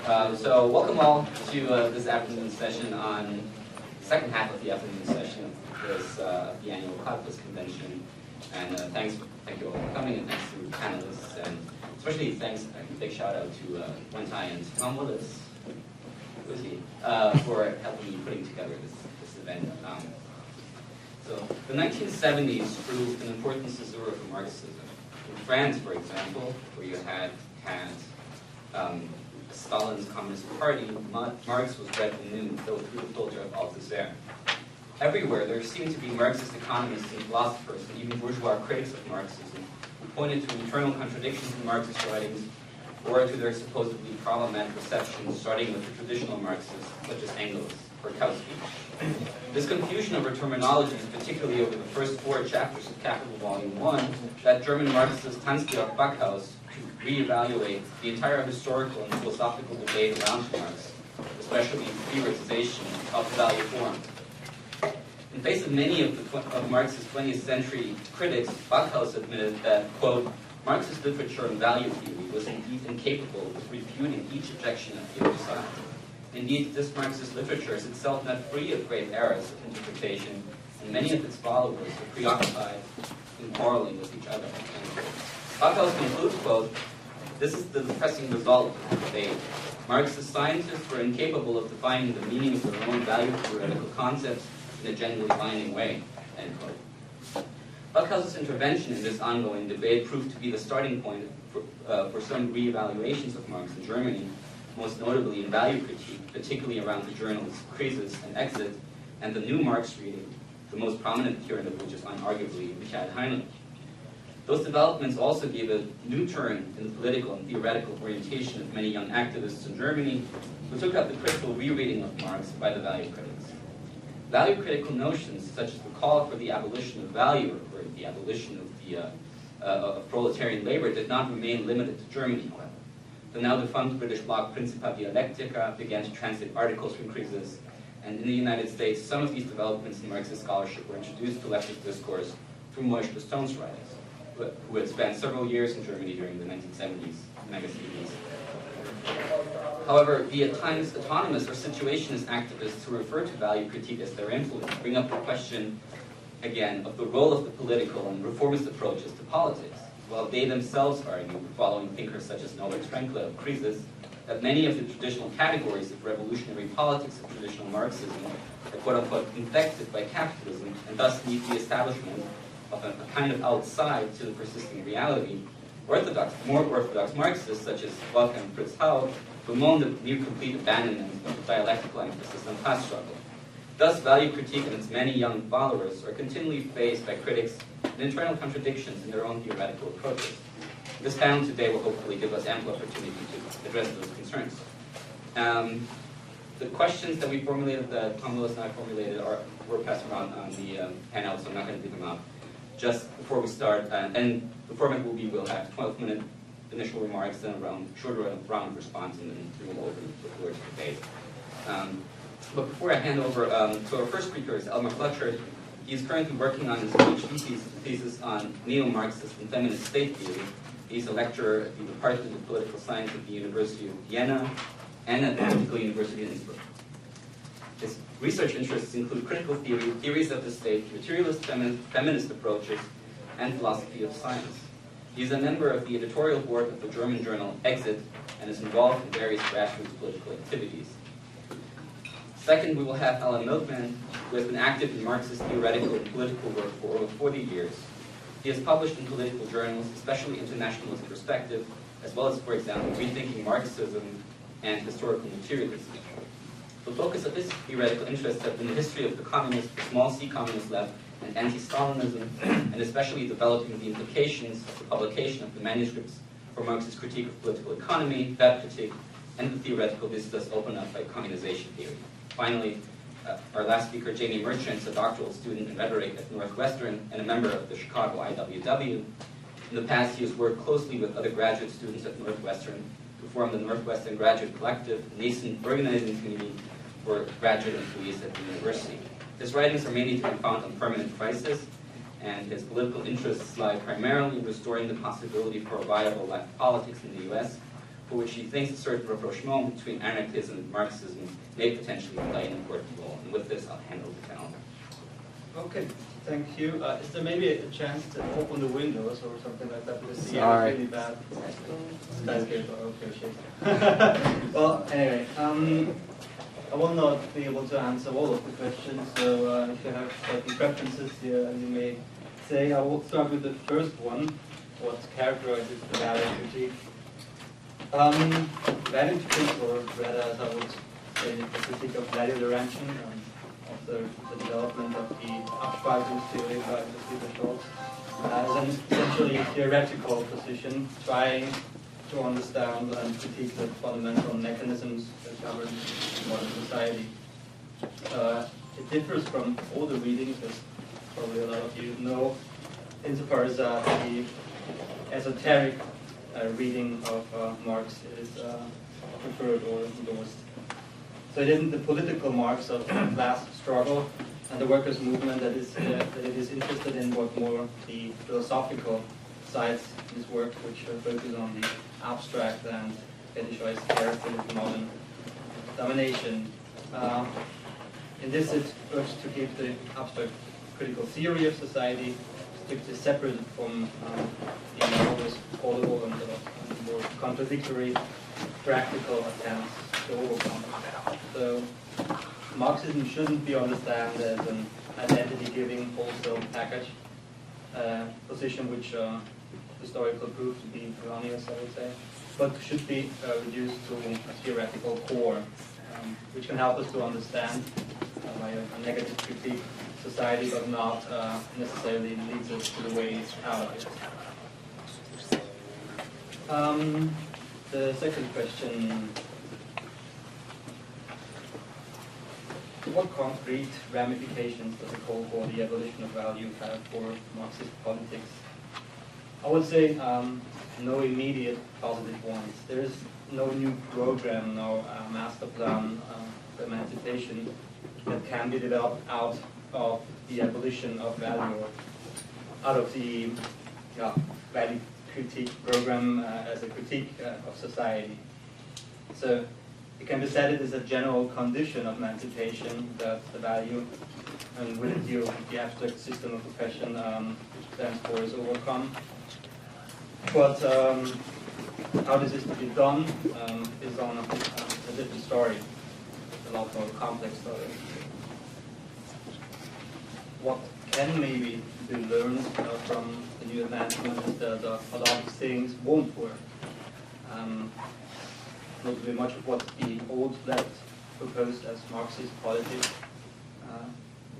So welcome all to this afternoon's session on the second half of the afternoon session of this the annual Platypus Convention. And thank you all for coming, and thanks to the panelists, and especially thanks, a big shout out to Wentai and Tom Willis, who is he, for helping me putting together this event. So the 1970s proved an important caesura for Marxism. In France, for example, where you had Stalin's Communist Party, Marx was read anew through the filter of Althusser. Everywhere, there seemed to be Marxist economists and philosophers, and even bourgeois critics of Marxism, who pointed to internal contradictions in Marxist writings, or to their supposedly problematic receptions, starting with the traditional Marxists, such as Engels or Kautsky. This confusion over terminologies, particularly over the first 4 chapters of Capital Volume 1, led German Marxist Hans-Georg Backhaus to reevaluate the entire historical and philosophical debate around Marx, especially theorization of the value form. In face of many of Marx's 20th century critics, Backhaus admitted that, quote, Marxist literature and value theory was indeed incapable of refuting each objection of the other side. Indeed, this Marxist literature is itself not free of great errors of interpretation, and many of its followers are preoccupied in quarreling with each other. Backhaus concludes, quote, this is the depressing result of the debate. Marxist scientists were incapable of defining the meaning of their own value theoretical concepts in a generally binding way, end quote. Backhaus's intervention in this ongoing debate proved to be the starting point for some re-evaluations of Marx in Germany, most notably in value critique, particularly around the journals Krisis and Exit, and the new Marx reading, the most prominent adherent of which is unarguably Michael Heinrich. Those developments also gave a new turn in the political and theoretical orientation of many young activists in Germany, who took up the critical rereading of Marx by the value critics. Value critical notions, such as the call for the abolition of value, or the abolition of proletarian labor, did not remain limited to Germany, however. The now defunct British blog Principia Dialectica began to translate articles from Krisis, and in the United States, some of these developments in Marxist scholarship were introduced to leftist discourse through Moish Bastone's writings, who had spent several years in Germany during the 1970s, mega-70s. However, the at times autonomous or situationist activists who refer to value critique as their influence bring up the question, again, of the role of the political and reformist approaches to politics, while they themselves argue, following thinkers such as Norbert Frankl of Krisis, that many of the traditional categories of revolutionary politics of traditional Marxism are quote-unquote infected by capitalism, and thus need the establishment of a kind of outside to the persisting reality. More orthodox Marxists, such as Gotha and Fritz Haug, bemoan the near complete abandonment of the dialectical emphasis on class struggle. Thus, value critique and its many young followers are continually faced by critics and internal contradictions in their own theoretical approaches. This panel today will hopefully give us ample opportunity to address those concerns. The questions that we formulated, that Tom Willis and I formulated, were passed around on the handout, so I'm not going to do them out. Just before we start, and the format will be, we'll have 12-minute initial remarks, then a shorter round of response, and then we will open the floor to debate. But before I hand over to our first speaker, is Elmar Fletcher. He's currently working on his PhD thesis on neo-Marxist and feminist state theory. He's a lecturer at the Department of Political Science at the University of Vienna and at the Political University in Innsbruck. His research interests include critical theory, theories of the state, materialist feminist approaches, and philosophy of science. He's a member of the editorial board of the German journal Exit and is involved in various grassroots political activities. Second, we will have Alan Milkman, who has been active in Marxist theoretical and political work for over 40 years. He has published in political journals, especially Internationalist Perspective, as well as, for example, Rethinking Marxism and Historical Materialism. The focus of his theoretical interests have been the history of the communist, the small c communist left, and anti-Stalinism, and especially developing the implications of the publication of the manuscripts for Marxist critique of political economy, Wertkritik, and the theoretical vistas opened up by communization theory. Finally, our last speaker, Jamie Merchant, is a doctoral student in rhetoric at Northwestern and a member of the Chicago IWW. In the past, he has worked closely with other graduate students at Northwestern to form the Northwestern Graduate Collective, a nascent organizing community for graduate employees at the university. His writings are mainly to be found on permanent crisis, and his political interests lie primarily in restoring the possibility for a viable left politics in the US, for which he thinks a certain rapprochement between anarchism and Marxism may potentially play an important role. And with this, I'll hand over to Alan. Okay, thank you. Is there maybe a chance to open the windows or something like that? Because the air Sorry. is really bad. That's good. Okay, shit. Well, anyway, I will not be able to answer all of the questions, so if you have certain preferences here, you may say. I will start with the first one. What characterizes the value critique? Value critique, or rather, as I would say, the critique of value derangement, of the development of the Abspaltungstheorie by Mr. Scholz, is an essentially theoretical position, trying to understand and critique the fundamental mechanisms that govern modern society. It differs from all the readings, as probably a lot of you know, insofar as the esoteric reading of Marx is preferred or endorsed. So it isn't the political Marx of class struggle and the workers' movement that it is interested in, but more the philosophical sides of his work, which focus on the abstract and fetishized character of modern domination. In this, it urges to keep the abstract critical theory of society strictly separate from the always audible and more contradictory practical attempts to overcome. So Marxism shouldn't be understood as an identity-giving wholesale package position, which historically proved to be erroneous, I would say, but should be reduced to a theoretical core, which can help us to understand by a negative critique society, but not necessarily leads us to the ways out of it. The second question: what concrete ramifications does a call for the abolition of value have for Marxist politics? I would say no immediate positive ones. There is no new program, no master plan for emancipation that can be developed out of the abolition of value, or out of the value critique program as a critique of society. So it can be said it is a general condition of emancipation that the value, and with it the abstract system of oppression stands for, is overcome. But how this is to be done is on a different story, a lot more complex story. What can maybe be learned from the new advancement is that a lot of things won't work. Not very much of what the old left proposed as Marxist politics.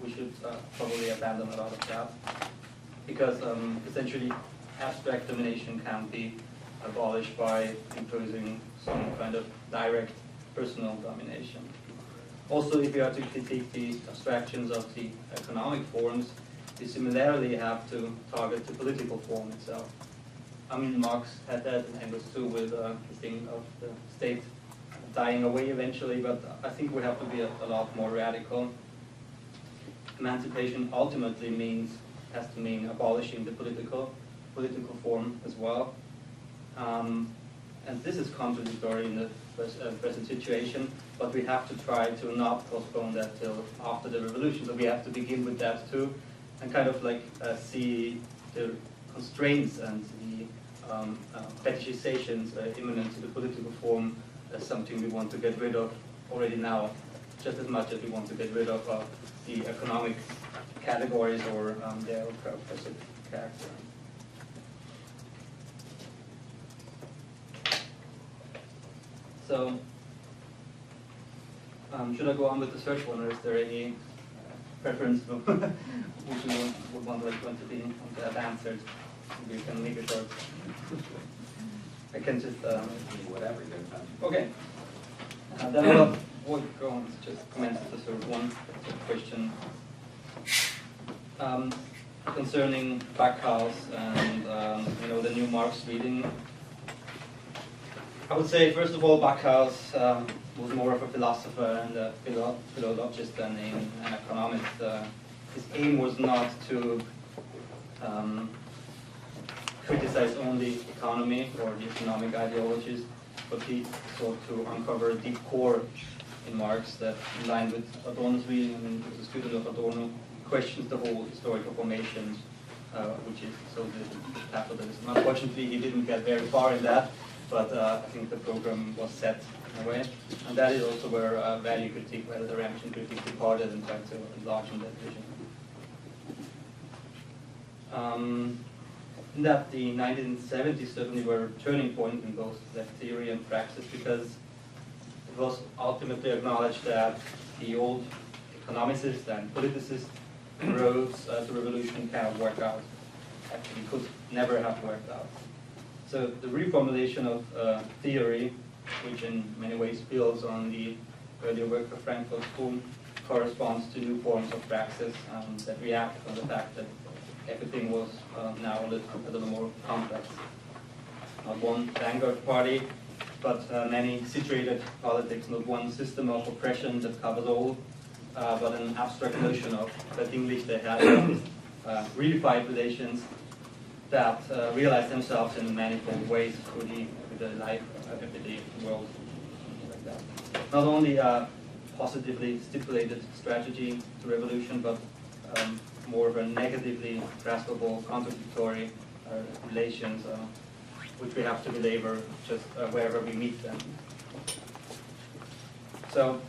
We should probably abandon a lot of that, because essentially abstract domination can't be abolished by imposing some kind of direct personal domination. Also, if you are to critique the abstractions of the economic forms, you similarly have to target the political form itself. I mean, Marx had that in Engels too, with the thing of the state dying away eventually, but I think we have to be a lot more radical. Emancipation ultimately has to mean abolishing the political form as well. And this is contradictory in the present situation, but we have to try to not postpone that till after the revolution. So we have to begin with that too, and kind of like see the constraints and the fetishizations immanent to the political form as something we want to get rid of already now, just as much as we want to get rid of the economic categories or their oppressive character. So, should I go on with the first one, or is there any preference for which you would want to be have answered? Maybe you can make it short. I can just whatever you're done. okay. Then I will go on to just comment the third one, the question concerning Backhaus and the new Marx reading. I would say, first of all, Backhaus was more of a philosopher and a philologist than an economist. His aim was not to criticize only economy or the economic ideologies, but he sought to uncover a deep core in Marx that, in line with Adorno's reading and as a student of Adorno, questions the whole historical formation, which is socialism, capitalism. Unfortunately, he didn't get very far in that, but I think the program was set in a way. And that is also where value critique, where the reaction critique departed and tried to enlarge in that vision. That the 1970s certainly were a turning point in both left theory and praxis, because it was ultimately acknowledged that the old economicists and politicists roads to revolution cannot work out. Actually could never have worked out. So the reformulation of theory, which in many ways builds on the earlier work of Frankfurt School, corresponds to new forms of praxis that react on the fact that everything was now a little more complex. Not one vanguard party, but many situated politics, not one system of oppression that covers all, but an abstract notion of Verdinglichte redefined relations that realize themselves in manifold ways through the life of everyday world. Like that. Not only a positively stipulated strategy to revolution, but more of a negatively graspable, contradictory relations, which we have to belabor just wherever we meet them. So,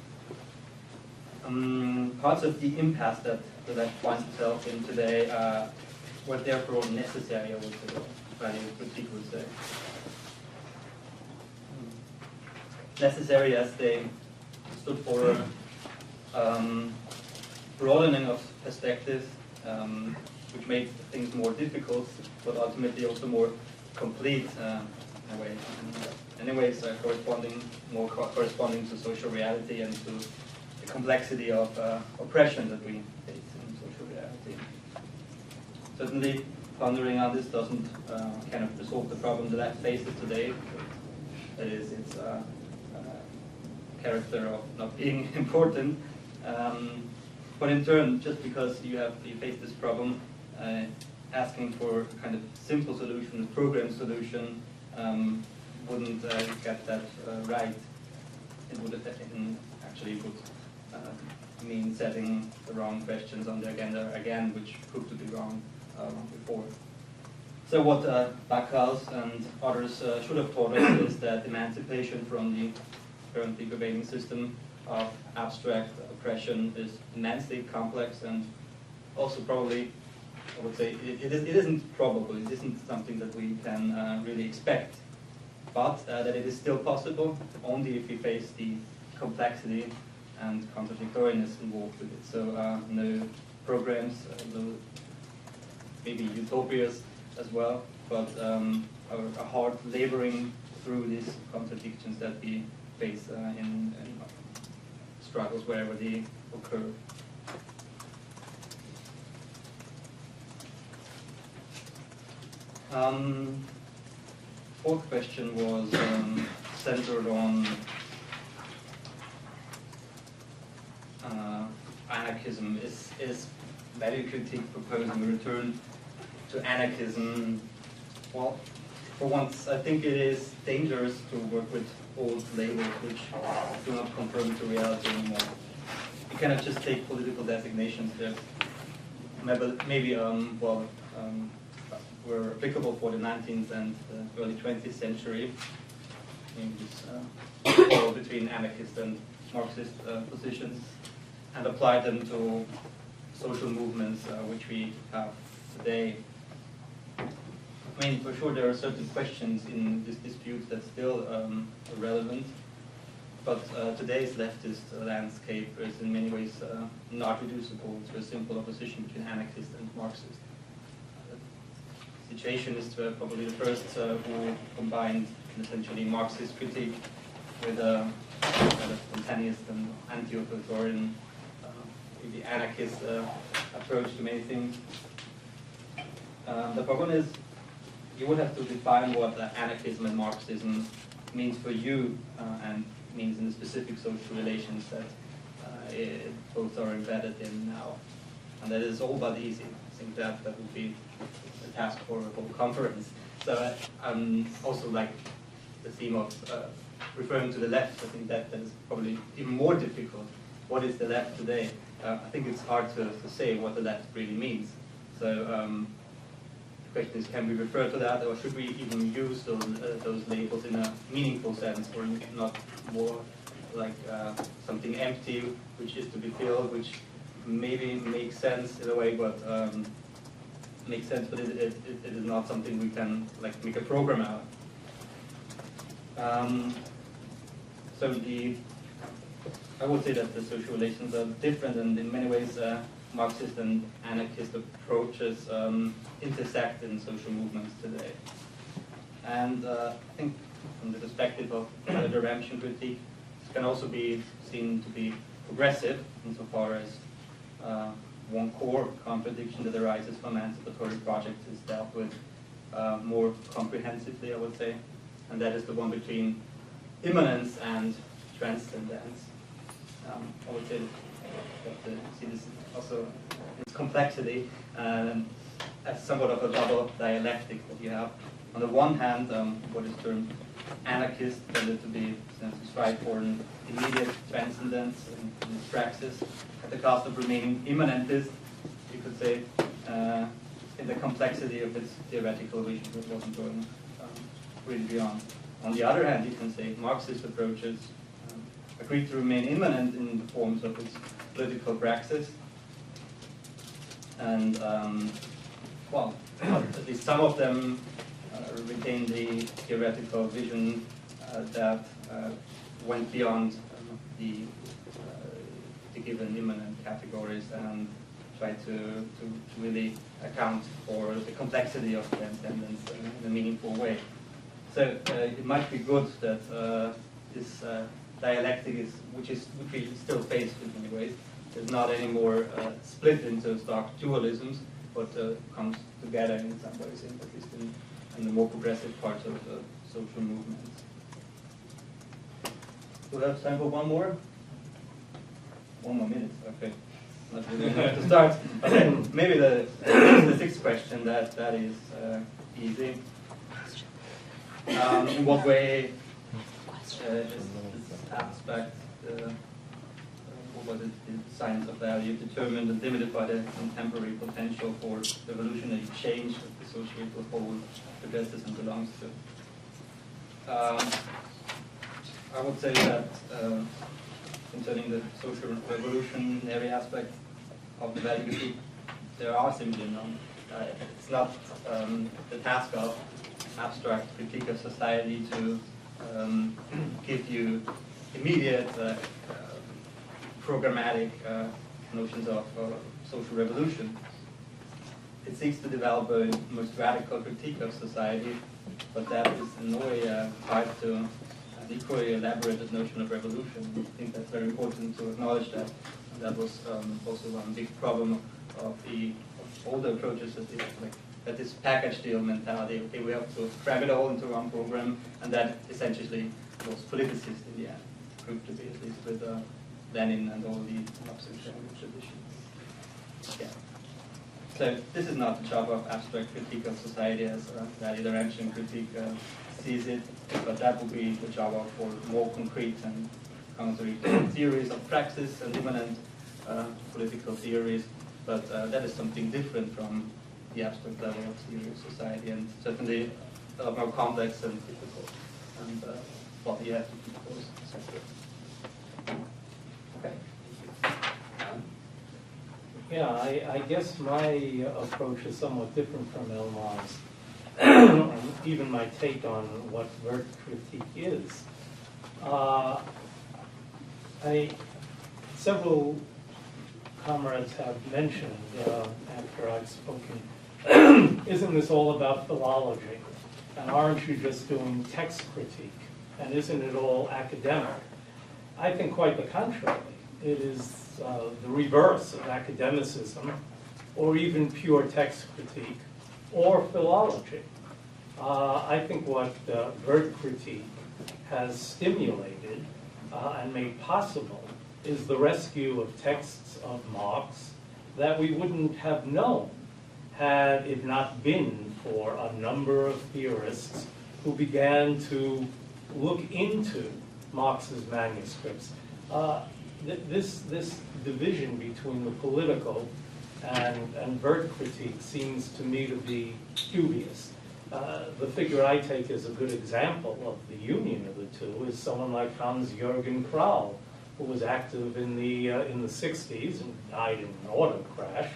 parts of the impasse that the left finds itself in today were therefore necessary, I would say, value critique would say. Necessary as they stood for broadening of perspectives, which made things more difficult, but ultimately also more complete in a way. Anyways, corresponding to social reality and to the complexity of oppression that we face in social reality. Certainly, pondering on this doesn't kind of resolve the problem the left faces today. That is, its character of not being important. But in turn, just because you face this problem, asking for a kind of simple solution, a program solution, wouldn't get that right. It would actually mean setting the wrong questions on the agenda again, which proved to be wrong before. So what Backhaus and others should have taught us is that emancipation from the currently prevailing system of abstract oppression is immensely complex, and also probably, I would say, it isn't probable, it isn't something that we can really expect, but that it is still possible only if we face the complexity and contradictoriness involved with it. So no programs, no maybe utopias as well, but a hard laboring through these contradictions that we face in struggles wherever they occur. Fourth question was centered on anarchism. Is value critique proposing a return to anarchism? Well, for once, I think it is dangerous to work with old labels which do not conform to reality anymore. You cannot just take political designations that maybe were applicable for the 19th and the early 20th century, in this quarrel between anarchist and Marxist positions, and apply them to social movements which we have today. I mean, for sure there are certain questions in this dispute that still are relevant, but today's leftist landscape is in many ways not reducible to a simple opposition between anarchist and Marxist. Situationists were probably the first who combined essentially Marxist critique with a kind of spontaneous and anti-authoritarian, maybe anarchist approach to many things. The problem is, you would have to define what anarchism and Marxism means for you and means in the specific social relations that both are embedded in now. And that is all but easy. I think that would be a task for a whole conference. So also like the theme of referring to the left. I think that is probably even more difficult. What is the left today? I think it's hard to say what the left really means. So the question is, can we refer to that, or should we even use those labels in a meaningful sense, or not more like something empty, which is to be filled, which maybe makes sense in a way, but makes sense, but it is not something we can like make a program out of. So I would say that the social relations are different, and in many ways Marxist and anarchist approaches intersect in social movements today. And I think from the perspective of Determinant critique, this can also be seen to be progressive insofar as one core contradiction that arises from anticipatory projects is dealt with more comprehensively, I would say, and that is the one between immanence and transcendence. I would say that see this also its complexity as somewhat of a double dialectic that you have. On the one hand, what is termed anarchist tended to be to strive for an immediate transcendence in its praxis at the cost of remaining immanentist, you could say, in the complexity of its theoretical vision that wasn't going really beyond. On the other hand, you can say Marxist approaches agree to remain immanent in the forms of its political praxis, and well, at least some of them retain the theoretical vision that went beyond the given immanent categories and try to really account for the complexity of transcendence in a meaningful way. So it might be good that this dialectic is, which we still face in many ways, is not anymore split into stark dualisms, but comes together in some ways, at least in the more progressive parts of the social movements. Do we have time for one more? 1 more minute, okay. Not really enough to start. Okay, maybe the sixth question, that is easy. In what way is this aspect, what is the science of value, determined and limited by the contemporary potential for revolutionary change that the societal whole progresses and belongs to? I would say that concerning the social revolutionary aspect of the value critique, there are simply none. It's not the task of abstract critique of society to give you immediate programmatic notions of social revolution. It seeks to develop a most radical critique of society, but that is in no way tied to an equally elaborated notion of revolution. I think that's very important to acknowledge that. And that was also one big problem of the older approaches, that this package deal mentality. Okay, we have to cram it all into one program, and that essentially was politicist in the end, proved to be, at least with Lenin and all the Marxist traditions. Yeah. So this is not the job of abstract critique of society as value direction critique sees it, but that would be the job of for more concrete and counter theories of praxis and immanent political theories. But that is something different from the abstract level of theory of society, and certainly a lot more complex and difficult. And well, you have to keep those separate. Okay. Yeah, I guess my approach is somewhat different from Elmar's, even my take on what Wertkritik is. Several comrades have mentioned, after I've spoken, isn't this all about philology? And aren't you just doing text critique? And isn't it all academic? I think quite the contrary. It is the reverse of academicism, or even pure text critique, or philology. I think what Wertkritik has stimulated and made possible is the rescue of texts of Marx that we wouldn't have known had it not been for a number of theorists who began to look into Marx's manuscripts, this division between the political and Wertkritik seems to me to be dubious. The figure I take as a good example of the union of the two is someone like Hans-Jürgen Krahl, who was active in the 60s and died in an auto crash.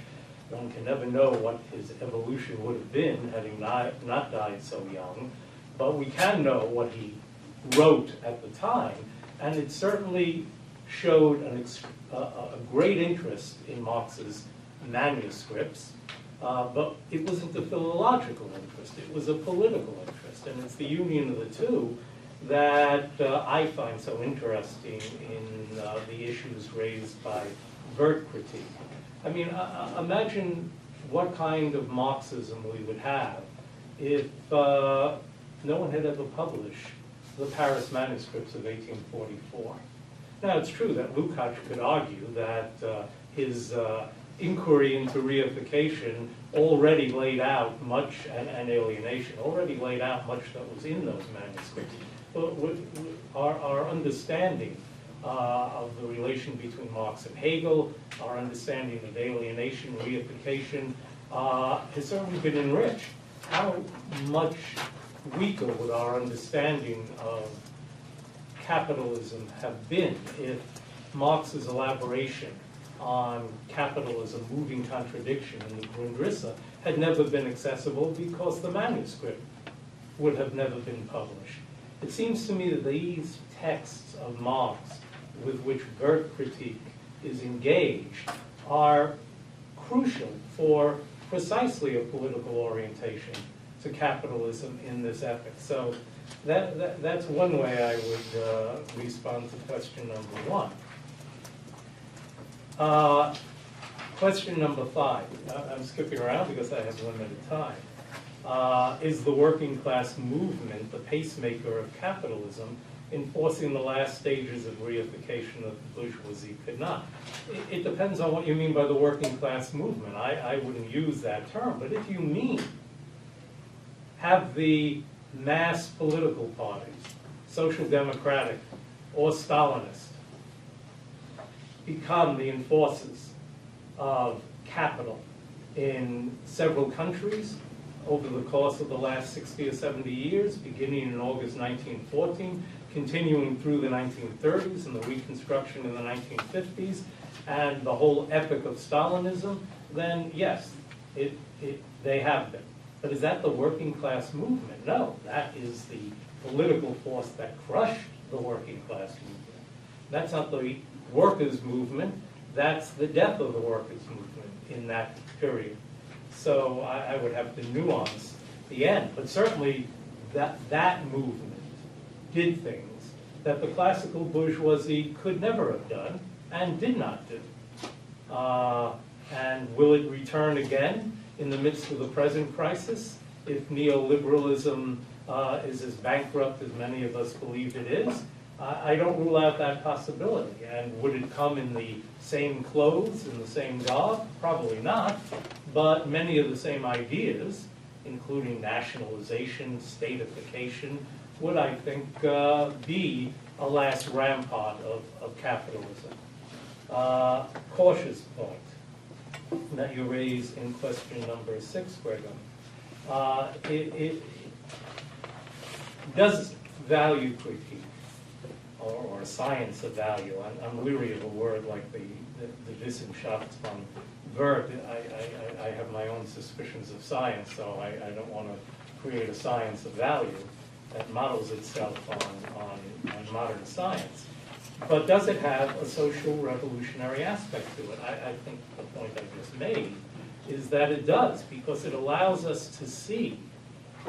One can never know what his evolution would have been had he not died so young, but we can know what he wrote at the time, and it certainly showed a great interest in Marx's manuscripts, but it wasn't a philological interest, it was a political interest, and it's the union of the two that I find so interesting in the issues raised by Wertkritik. I mean, imagine what kind of Marxism we would have if no one had ever published the Paris manuscripts of 1844. Now, it's true that Lukács could argue that his inquiry into reification already laid out much, and alienation, already laid out much that was in those manuscripts. But our understanding of the relation between Marx and Hegel, our understanding of alienation, reification, has certainly been enriched. How much weaker would our understanding of capitalism have been if Marx's elaboration on capitalism, moving contradiction in the Grundrisse had never been accessible because the manuscript would have never been published? It seems to me that these texts of Marx with which Wertkritik is engaged are crucial for precisely a political orientation to capitalism in this epoch. So that's one way I would respond to question number one. Question number 5. I'm skipping around because I have limited time. Is the working class movement the pacemaker of capitalism, enforcing the last stages of reification that the bourgeoisie could not? It depends on what you mean by the working class movement. I wouldn't use that term, but if you mean have the mass political parties, social democratic or Stalinist, become the enforcers of capital in several countries over the course of the last 60 or 70 years, beginning in August 1914, continuing through the 1930s and the Reconstruction in the 1950s, and the whole epoch of Stalinism, then yes, they have been. But is that the working class movement? No, that is the political force that crushed the working class movement. That's not the workers' movement, that's the death of the workers' movement in that period. So I would have to nuance the end, but certainly that movement did things that the classical bourgeoisie could never have done and did not do. And will it return again in the midst of the present crisis if neoliberalism is as bankrupt as many of us believe it is? I don't rule out that possibility. And would it come in the same clothes, in the same garb? Probably not. But many of the same ideas, including nationalization, statification, would, I think, be a last rampart of capitalism. Cautious point that you raise in question number 6, Gregor. It does value critique, or science of value. I'm leery of a word like the Wissenschaft von Wert. I have my own suspicions of science, so I don't want to create a science of value that models itself on modern science. But does it have a social revolutionary aspect to it? I think the point I just made is that it does, because it allows us to see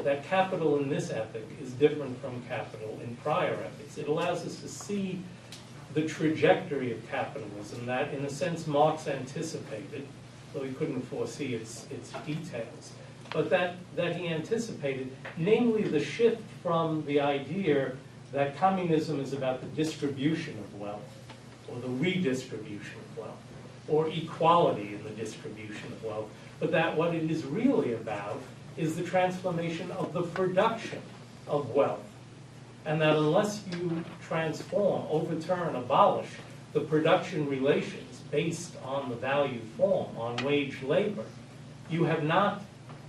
that capital in this epoch is different from capital in prior epochs. It allows us to see the trajectory of capitalism that, in a sense, Marx anticipated, though he couldn't foresee its details, but that he anticipated, namely the shift from the idea that communism is about the distribution of wealth, or the redistribution of wealth, or equality in the distribution of wealth, but that what it is really about is the transformation of the production of wealth. and that unless you transform, overturn, abolish the production relations based on the value form, on wage labor, you have not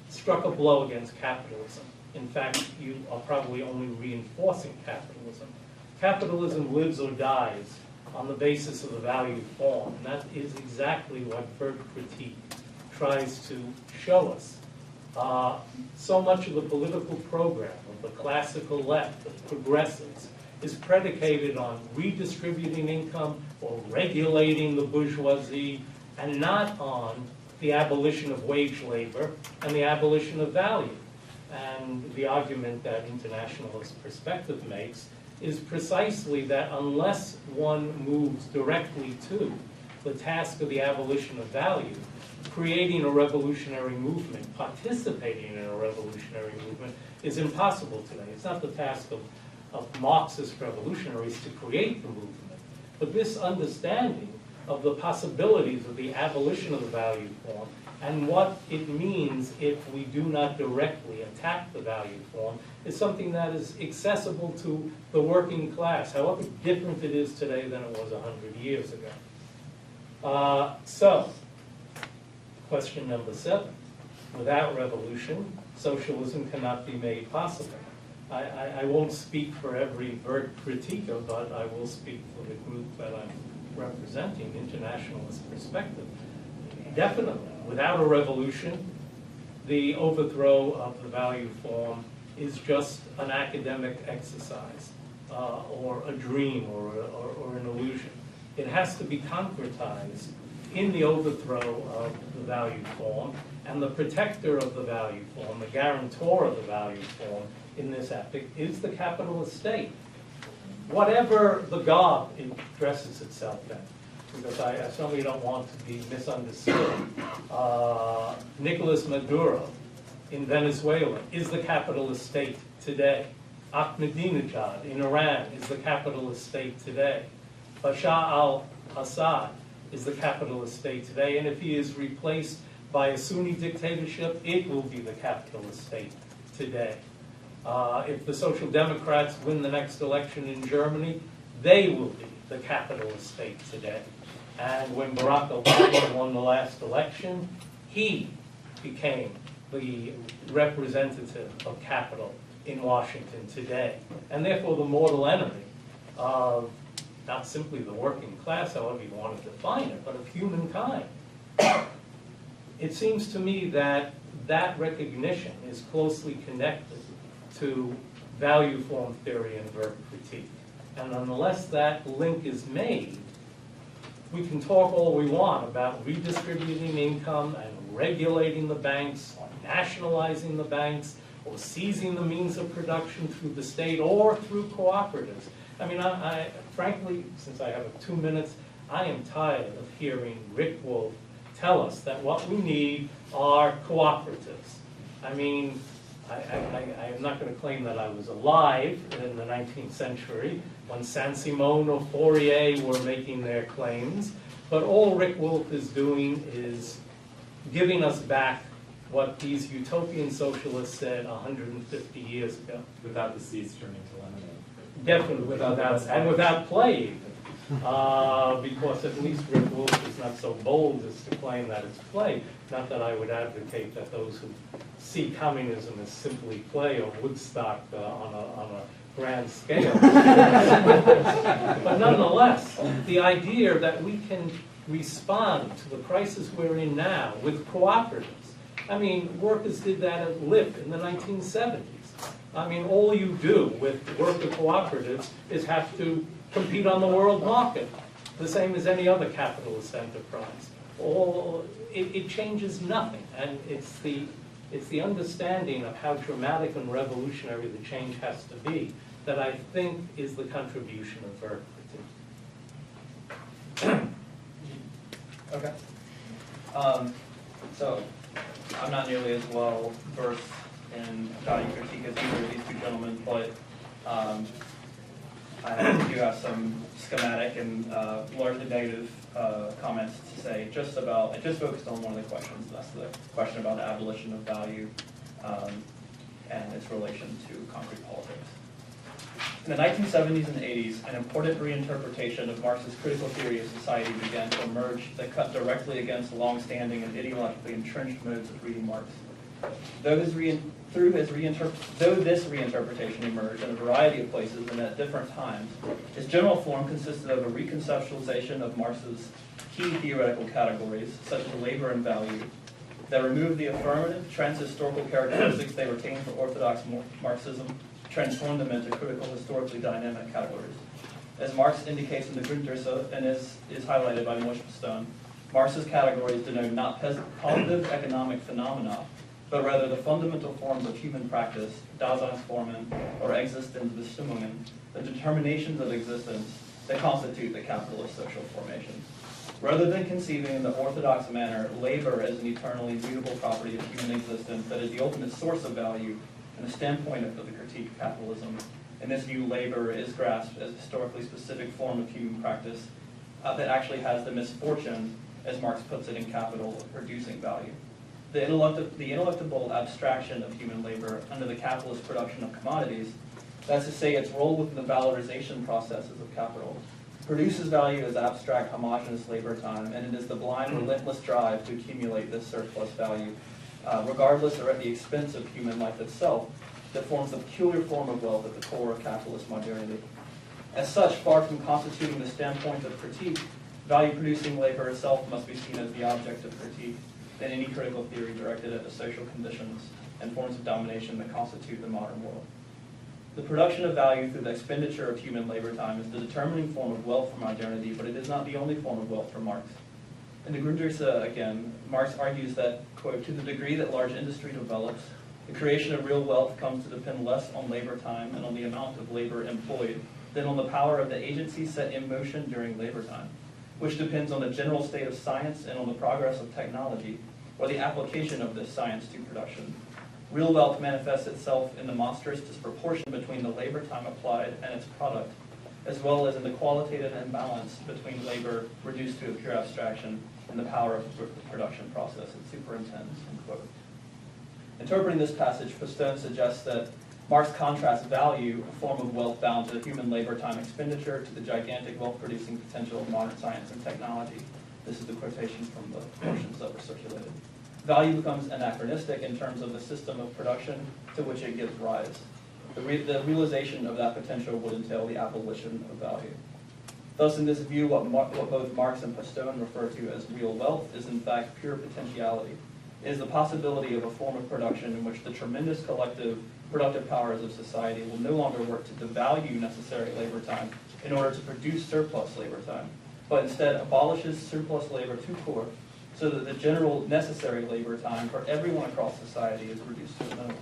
struck a blow against capitalism. In fact, you are probably only reinforcing capitalism. Capitalism lives or dies on the basis of the value form, and that is exactly what Wertkritik tries to show us. So much of the political program of the classical left, of progressives, is predicated on redistributing income or regulating the bourgeoisie, and not on the abolition of wage labor and the abolition of value. And the argument that internationalist perspective makes is precisely that unless one moves directly to the task of the abolition of value, creating a revolutionary movement, participating in a revolutionary movement, is impossible today. It's not the task of Marxist revolutionaries to create the movement, but this understanding of the possibilities of the abolition of the value form and what it means if we do not directly attack the value form is something that is accessible to the working class, however different it is today than it was 100 years ago. So, question number 7. Without revolution, socialism cannot be made possible. I won't speak for every Wertkritiker, but I will speak for the group that I'm representing, internationalist perspective. Definitely, without a revolution, the overthrow of the value form is just an academic exercise, or a dream, or an illusion. It has to be concretized in the overthrow of the value form, and the protector of the value form, the guarantor of the value form in this epoch is the capitalist state. Whatever the garb it dresses itself in, because I certainly don't want to be misunderstood. Nicolas Maduro in Venezuela is the capitalist state today. Ahmadinejad in Iran is the capitalist state today. Bashar al-Assad is the capitalist state today, and if he is replaced by a Sunni dictatorship, it will be the capitalist state today. If the Social Democrats win the next election in Germany, they will be the capitalist state today. And when Barack Obama won the last election, he became the representative of capital in Washington today. And therefore the mortal enemy of not simply the working class, however you want to define it, but of humankind. It seems to me that that recognition is closely connected to value form theory and Wertkritik. And unless that link is made, we can talk all we want about redistributing income and regulating the banks, or nationalizing the banks, or seizing the means of production through the state or through cooperatives. I mean, I frankly, since I have 2 minutes, I am tired of hearing Rick Wolff tell us that what we need are cooperatives. I mean, I am not going to claim that I was alive in the 19th century when Saint-Simon or Fourier were making their claims, but all Rick Wolff is doing is giving us back what these utopian socialists said 150 years ago. Without the seas turning to lemonade. Definitely without play, because at least Rick Wolff is not so bold as to claim that it's play. Not that I would advocate that those who see communism as simply play or Woodstock on a grand scale. But nonetheless, the idea that we can respond to the crisis we're in now with cooperatives. I mean, workers did that at LIP in the 1970s. I mean, all you do with worker cooperatives is have to compete on the world market, the same as any other capitalist enterprise. It changes nothing, and it's the understanding of how dramatic and revolutionary the change has to be that I think is the contribution of Wertkritik. Okay. So, I'm not nearly as well versed in value critique as either of these two gentlemen, but I do have some schematic and largely negative comments to say I just focused on one of the questions, and that's the question about the abolition of value and its relation to concrete politics. In the 1970s and 80s, an important reinterpretation of Marx's critical theory of society began to emerge that cut directly against long-standing and ideologically entrenched modes of reading Marx. Though this reinterpretation emerged in a variety of places and at different times, its general form consisted of a reconceptualization of Marx's key theoretical categories, such as labor and value, that removed the affirmative, trans-historical characteristics they retained for orthodox Marxism, transformed them into critical, historically dynamic categories. As Marx indicates in the Grundrisse and is highlighted by Stone, Marx's categories denote not positive economic phenomena, but rather the fundamental forms of human practice, Daseinsformen, or Existenzbestimmungen, the determinations of existence that constitute the capitalist social formation. Rather than conceiving in the orthodox manner labor as an eternally mutable property of human existence that is the ultimate source of value and the standpoint of the critique of capitalism, in this view labor is grasped as a historically specific form of human practice that actually has the misfortune, as Marx puts it in Capital, of producing value. The ineluctable abstraction of human labor under the capitalist production of commodities, that's to say its role within the valorization processes of capital, produces value as abstract homogeneous labor time, and it is the blind, relentless drive to accumulate this surplus value, regardless or at the expense of human life itself, that forms the peculiar form of wealth at the core of capitalist modernity. As such, far from constituting the standpoint of critique, value-producing labor itself must be seen as the object of critique in any critical theory directed at the social conditions and forms of domination that constitute the modern world. The production of value through the expenditure of human labor time is the determining form of wealth for modernity, but it is not the only form of wealth for Marx. In the Grundrisse, again, Marx argues that, quote, to the degree that large industry develops, the creation of real wealth comes to depend less on labor time and on the amount of labor employed than on the power of the agency set in motion during labor time, which depends on the general state of science and on the progress of technology, or the application of this science to production. Real wealth manifests itself in the monstrous disproportion between the labor time applied and its product, as well as in the qualitative imbalance between labor reduced to a pure abstraction and the power of the production process it superintends, end quote. Interpreting this passage, Stone suggests that Marx contrasts value, a form of wealth bound to human labor time expenditure, to the gigantic wealth-producing potential of modern science and technology. This is the quotation from the portions that were circulated. Value becomes anachronistic in terms of the system of production to which it gives rise. The realization of that potential would entail the abolition of value. Thus, in this view, what both Marx and Stone refer to as real wealth is in fact pure potentiality. It is the possibility of a form of production in which the tremendous collective productive powers of society will no longer work to devalue necessary labor time in order to produce surplus labor time, but instead abolishes surplus labor to core, so that the general necessary labor time for everyone across society is reduced to a minimum.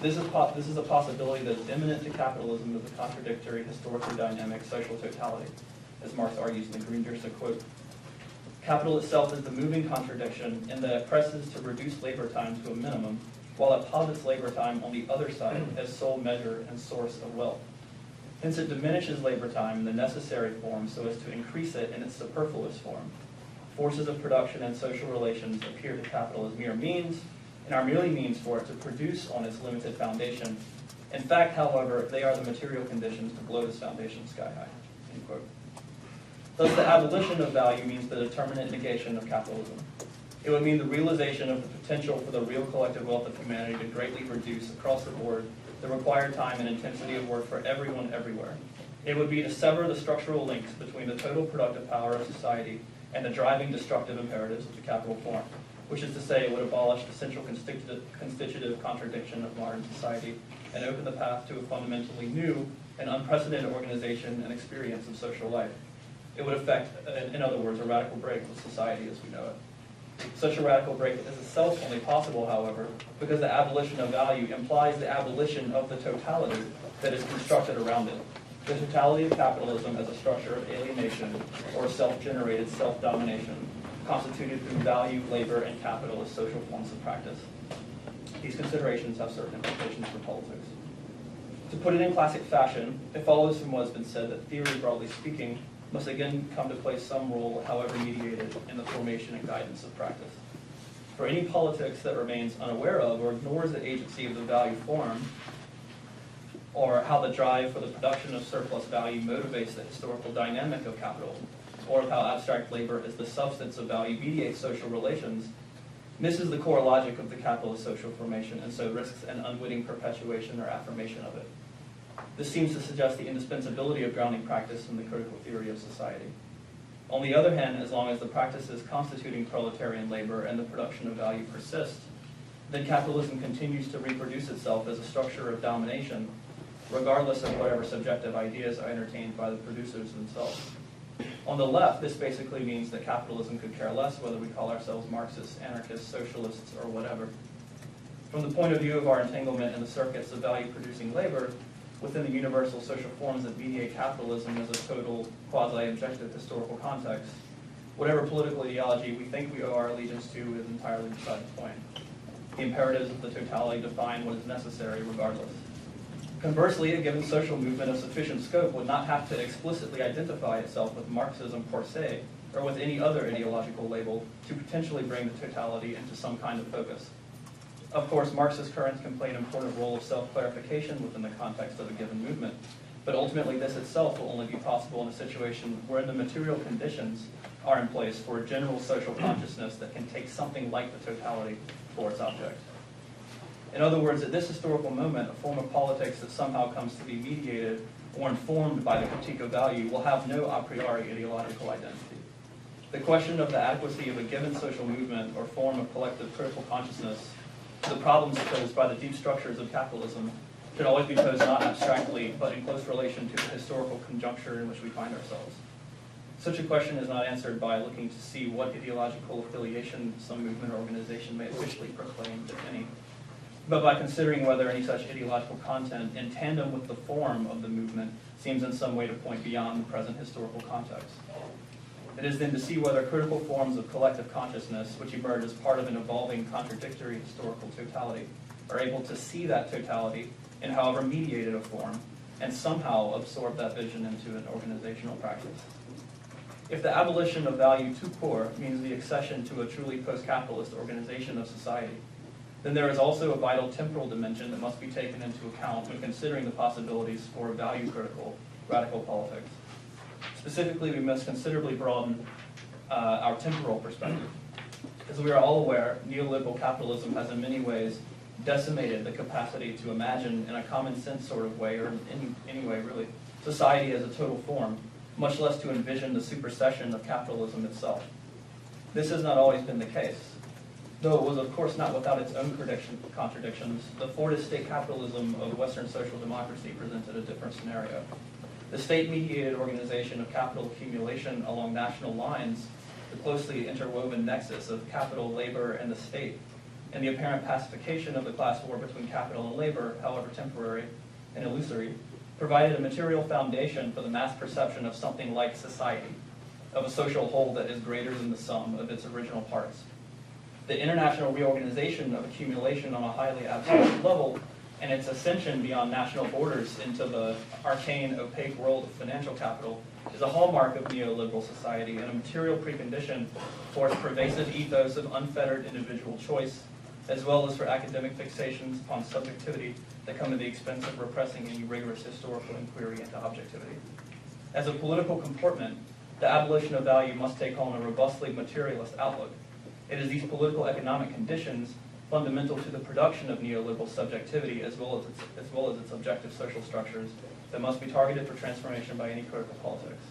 This is a possibility that is immanent to capitalism as a contradictory, historically dynamic social totality, as Marx argues in the Grundrisse quote. Capital itself is the moving contradiction in that it presses to reduce labor time to a minimum, while it posits labor time on the other side as sole measure and source of wealth. Hence it diminishes labor time in the necessary form so as to increase it in its superfluous form. Forces of production and social relations appear to capital as mere means, and are merely means for it to produce on its limited foundation. In fact, however, they are the material conditions to blow this foundation sky high, end quote. Thus, the abolition of value means the determinant negation of capitalism. It would mean the realization of the potential for the real collective wealth of humanity to greatly reduce, across the board, the required time and intensity of work for everyone everywhere. It would be to sever the structural links between the total productive power of society and the driving destructive imperatives of the capital form, which is to say it would abolish the central constitutive contradiction of modern society and open the path to a fundamentally new and unprecedented organization and experience of social life. It would effect, in other words, a radical break with society as we know it. Such a radical break is itself only possible, however, because the abolition of value implies the abolition of the totality that is constructed around it. The totality of capitalism as a structure of alienation or self-generated self-domination, constituted through value, labor, and capital as social forms of practice. These considerations have certain implications for politics. To put it in classic fashion, it follows from what has been said that theory, broadly speaking, must again come to play some role, however mediated, in the formation and guidance of practice. For any politics that remains unaware of or ignores the agency of the value form, or how the drive for the production of surplus value motivates the historical dynamic of capital, or of how abstract labor as the substance of value mediates social relations, misses the core logic of the capitalist social formation, and so risks an unwitting perpetuation or affirmation of it. This seems to suggest the indispensability of grounding practice in the critical theory of society. On the other hand, as long as the practices constituting proletarian labor and the production of value persist, then capitalism continues to reproduce itself as a structure of domination, regardless of whatever subjective ideas are entertained by the producers themselves. On the left, this basically means that capitalism could care less whether we call ourselves Marxists, anarchists, socialists, or whatever. From the point of view of our entanglement in the circuits of value-producing labor, within the universal social forms that mediate capitalism as a total, quasi-objective historical context, whatever political ideology we think we owe our allegiance to is entirely beside the point. The imperatives of the totality define what is necessary regardless. Conversely, a given social movement of sufficient scope would not have to explicitly identify itself with Marxism per se, or with any other ideological label, to potentially bring the totality into some kind of focus. Of course, Marxist currents can play an important role of self-clarification within the context of a given movement, but ultimately this itself will only be possible in a situation where the material conditions are in place for a general social consciousness that can take something like the totality for its object. In other words, at this historical moment, a form of politics that somehow comes to be mediated or informed by the critique of value will have no a priori ideological identity. The question of the adequacy of a given social movement or form of collective critical consciousness to the problems posed by the deep structures of capitalism should always be posed not abstractly, but in close relation to the historical conjuncture in which we find ourselves. Such a question is not answered by looking to see what ideological affiliation some movement or organization may officially proclaim, if any, but by considering whether any such ideological content, in tandem with the form of the movement, seems in some way to point beyond the present historical context. It is then to see whether critical forms of collective consciousness, which emerge as part of an evolving contradictory historical totality, are able to see that totality in however mediated a form, and somehow absorb that vision into an organizational practice. If the abolition of value tout court means the accession to a truly post-capitalist organization of society, then there is also a vital temporal dimension that must be taken into account when considering the possibilities for value-critical radical politics. Specifically, we must considerably broaden our temporal perspective. As we are all aware, neoliberal capitalism has in many ways decimated the capacity to imagine in a common sense sort of way, or in any way really, society as a total form, much less to envision the supersession of capitalism itself. This has not always been the case. Though it was, of course, not without its own contradictions, the Fordist state capitalism of Western social democracy presented a different scenario. The state-mediated organization of capital accumulation along national lines, the closely interwoven nexus of capital, labor, and the state, and the apparent pacification of the class war between capital and labor, however temporary and illusory, provided a material foundation for the mass perception of something like society, of a social whole that is greater than the sum of its original parts. The international reorganization of accumulation on a highly absolute level and its ascension beyond national borders into the arcane, opaque world of financial capital is a hallmark of neoliberal society and a material precondition for its pervasive ethos of unfettered individual choice, as well as for academic fixations upon subjectivity that come at the expense of repressing any rigorous historical inquiry into objectivity. As a political comportment, the abolition of value must take on a robustly materialist outlook. It is these political economic conditions, fundamental to the production of neoliberal subjectivity as well as its objective social structures, that must be targeted for transformation by any critical politics.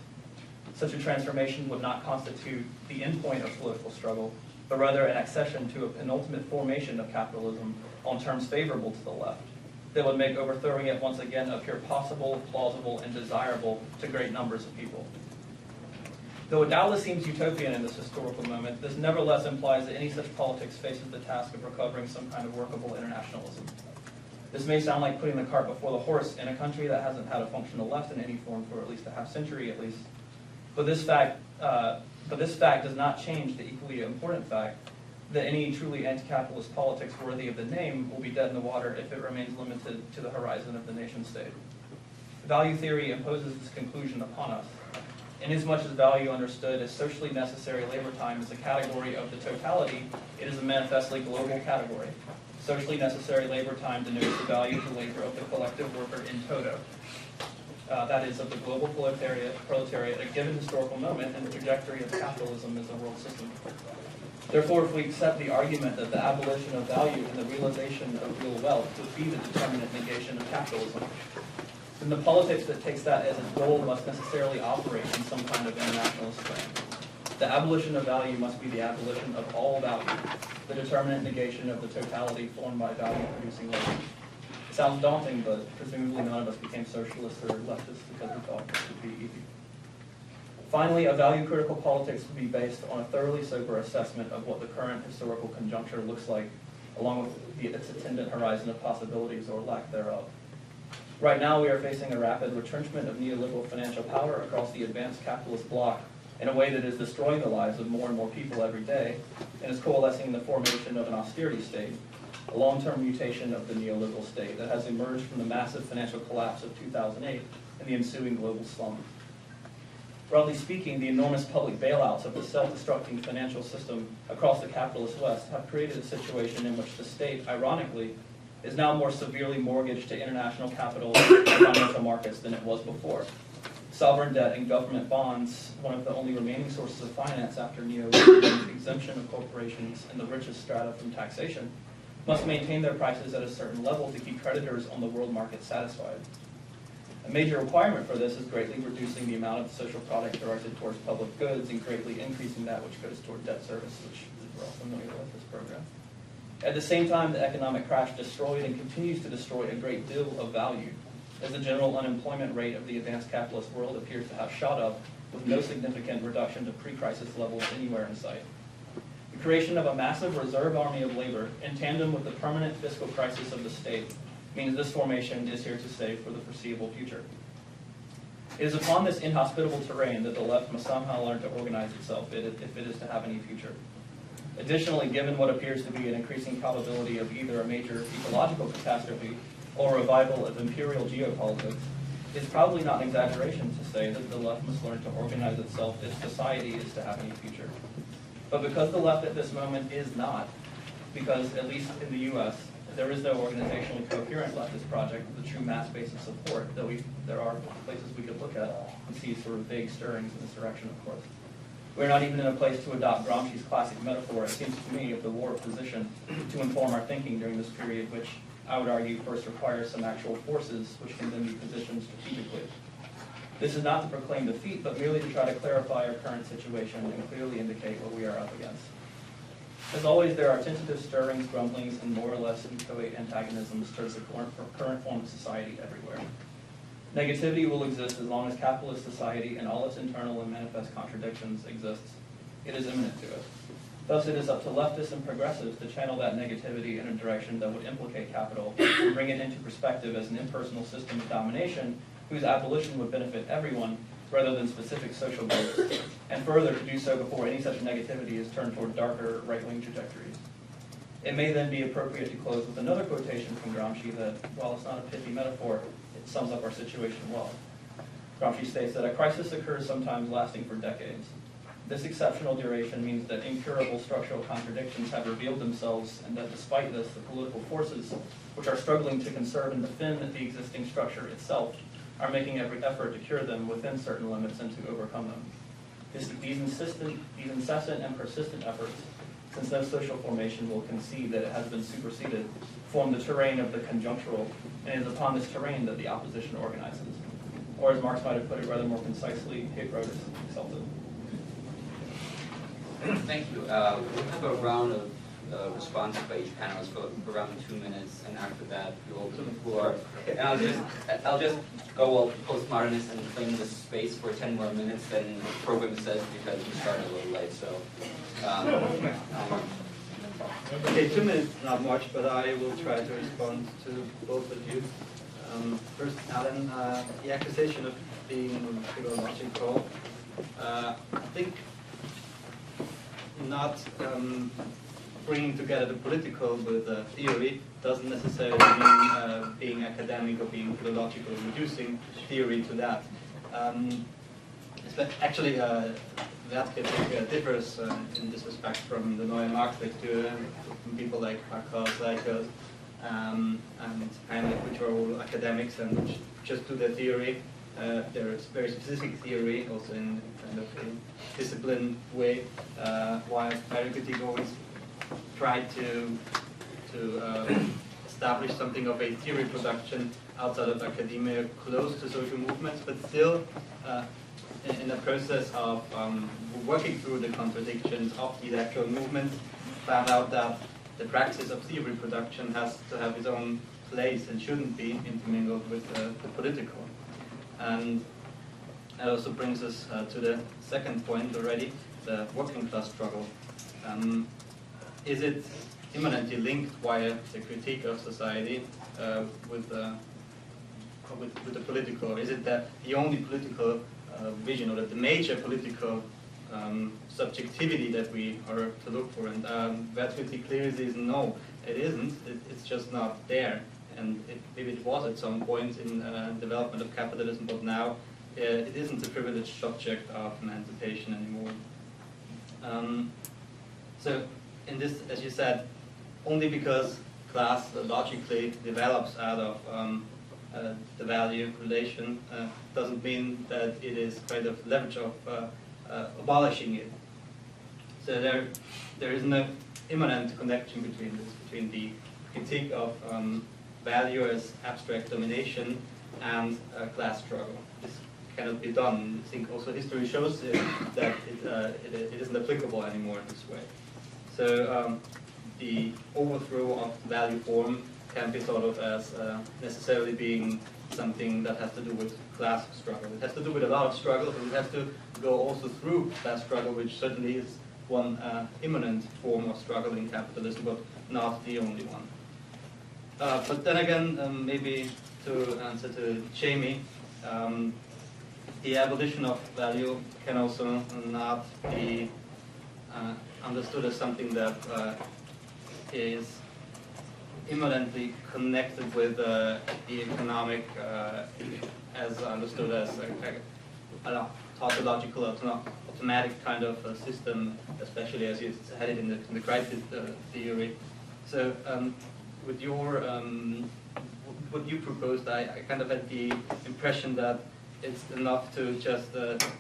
Such a transformation would not constitute the endpoint of political struggle, but rather an accession to a penultimate formation of capitalism on terms favorable to the left, that would make overthrowing it once again appear possible, plausible, and desirable to great numbers of people. Though it doubtless seems utopian in this historical moment, this nevertheless implies that any such politics faces the task of recovering some kind of workable internationalism. This may sound like putting the cart before the horse in a country that hasn't had a functional left in any form for at least a half century at least, but this fact does not change the equally important fact that any truly anti-capitalist politics worthy of the name will be dead in the water if it remains limited to the horizon of the nation-state. Value theory imposes this conclusion upon us. Inasmuch as value understood as socially necessary labor time is a category of the totality, it is a manifestly global category. Socially necessary labor time denotes the value of the labor of the collective worker in toto. That is, of the global proletariat at a given historical moment in the trajectory of capitalism as a world system. Therefore, if we accept the argument that the abolition of value and the realization of real wealth would be the determinant negation of capitalism, then the politics that takes that as its goal must necessarily operate in some kind of internationalist frame. The abolition of value must be the abolition of all value, the determinant negation of the totality formed by value-producing labor. It sounds daunting, but presumably none of us became socialists or leftists because we thought this would be easy. Finally, a value-critical politics would be based on a thoroughly sober assessment of what the current historical conjuncture looks like, along with its attendant horizon of possibilities or lack thereof. Right now, we are facing a rapid retrenchment of neoliberal financial power across the advanced capitalist bloc in a way that is destroying the lives of more and more people every day, and is coalescing in the formation of an austerity state, a long-term mutation of the neoliberal state that has emerged from the massive financial collapse of 2008 and the ensuing global slump. Broadly speaking, the enormous public bailouts of the self-destructing financial system across the capitalist West have created a situation in which the state, ironically, is now more severely mortgaged to international capital and financial markets than it was before. Sovereign debt and government bonds, one of the only remaining sources of finance after neoliberalism's exemption of corporations and the richest strata from taxation, must maintain their prices at a certain level to keep creditors on the world market satisfied. A major requirement for this is greatly reducing the amount of the social product directed towards public goods and greatly increasing that which goes toward debt service, which we're all familiar with this program. At the same time, the economic crash destroyed and continues to destroy a great deal of value, as the general unemployment rate of the advanced capitalist world appears to have shot up with no significant reduction to pre-crisis levels anywhere in sight. The creation of a massive reserve army of labor, in tandem with the permanent fiscal crisis of the state, means this formation is here to stay for the foreseeable future. It is upon this inhospitable terrain that the left must somehow learn to organize itself if it is to have any future. Additionally, given what appears to be an increasing probability of either a major ecological catastrophe or a revival of imperial geopolitics, it's probably not an exaggeration to say that the left must learn to organize itself if society is to have any future. But because the left at this moment is not, because at least in the U.S., there is no organizationally coherent leftist project with a true mass base of support, though there are places we could look at and see sort of vague stirrings in this direction, of course. We're not even in a place to adopt Gramsci's classic metaphor, it seems to me, of the war of position to inform our thinking during this period, which I would argue first requires some actual forces which can then be positioned strategically. This is not to proclaim defeat, but merely to try to clarify our current situation and clearly indicate what we are up against. As always, there are tentative stirrings, grumblings, and more or less inchoate antagonisms towards the current form of society everywhere. Negativity will exist as long as capitalist society and all its internal and manifest contradictions exists. It is imminent to it. Thus, it is up to leftists and progressives to channel that negativity in a direction that would implicate capital and bring it into perspective as an impersonal system of domination whose abolition would benefit everyone rather than specific social groups, and further to do so before any such negativity is turned toward darker right-wing trajectories. It may then be appropriate to close with another quotation from Gramsci that, while it's not a pithy metaphor, it sums up our situation well. Gramsci states that a crisis occurs sometimes lasting for decades. This exceptional duration means that incurable structural contradictions have revealed themselves, and that despite this, the political forces which are struggling to conserve and defend the existing structure itself are making every effort to cure them within certain limits and to overcome them. These incessant and persistent efforts, since no social formation will concede that it has been superseded, form the terrain of the conjunctural, and it is upon this terrain that the opposition organizes. Or as Marx might have put it rather more concisely, hic Rhodus exalted. Thank you. We'll have a round of responses by each panelist for around 2 minutes, and after that, we'll open the floor. And I'll just go all postmodernist and claim this space for 10 more minutes than the program says because we started a little late. So, Okay, 2 minutes, not much, but I will try to respond to both of you. First, Alan, the accusation of being philological. I think not bringing together the political with the theory doesn't necessarily mean being academic or being philological, reducing theory to that. Actually, Wertkritik differs in this respect from the Neue Marktlektüre, from people like Marx, SAIC, and Heinrich, which are all academics and which just do their theory. There's very specific theory, also in kind of a disciplined way, while Wertkritik always tried to establish something of a theory production outside of academia, close to social movements, but still in the process of working through the contradictions of these actual movements, found out that the praxis of theory production has to have its own place and shouldn't be intermingled with the political. And that also brings us to the second point already, the working class struggle. Is it immanently linked via the critique of society with the political, or is it that the only political vision, or that the major political subjectivity that we are to look for? And Wertkritik clearly says no, it isn't. It's just not there. And maybe it was at some point in development of capitalism, but now it isn't a privileged subject of emancipation anymore. So in this, as you said, only because class logically develops out of the value relation doesn't mean that it is kind of leverage of abolishing it. So there is no immanent connection between this, between the critique of value as abstract domination and class struggle. This cannot be done. I think also history shows that it isn't applicable anymore in this way. So the overthrow of value form can be thought of as necessarily being something that has to do with class struggle. It has to do with a lot of struggle, but it has to go also through class struggle, which certainly is one immanent form of struggle in capitalism, but not the only one. But then again, maybe to answer to Jamie, the abolition of value can also not be understood as something that is immanently connected with the economic, as understood as a tautological, automatic kind of system, especially as you had it in the Krisis theory. So with your what you proposed, I kind of had the impression that it's enough to just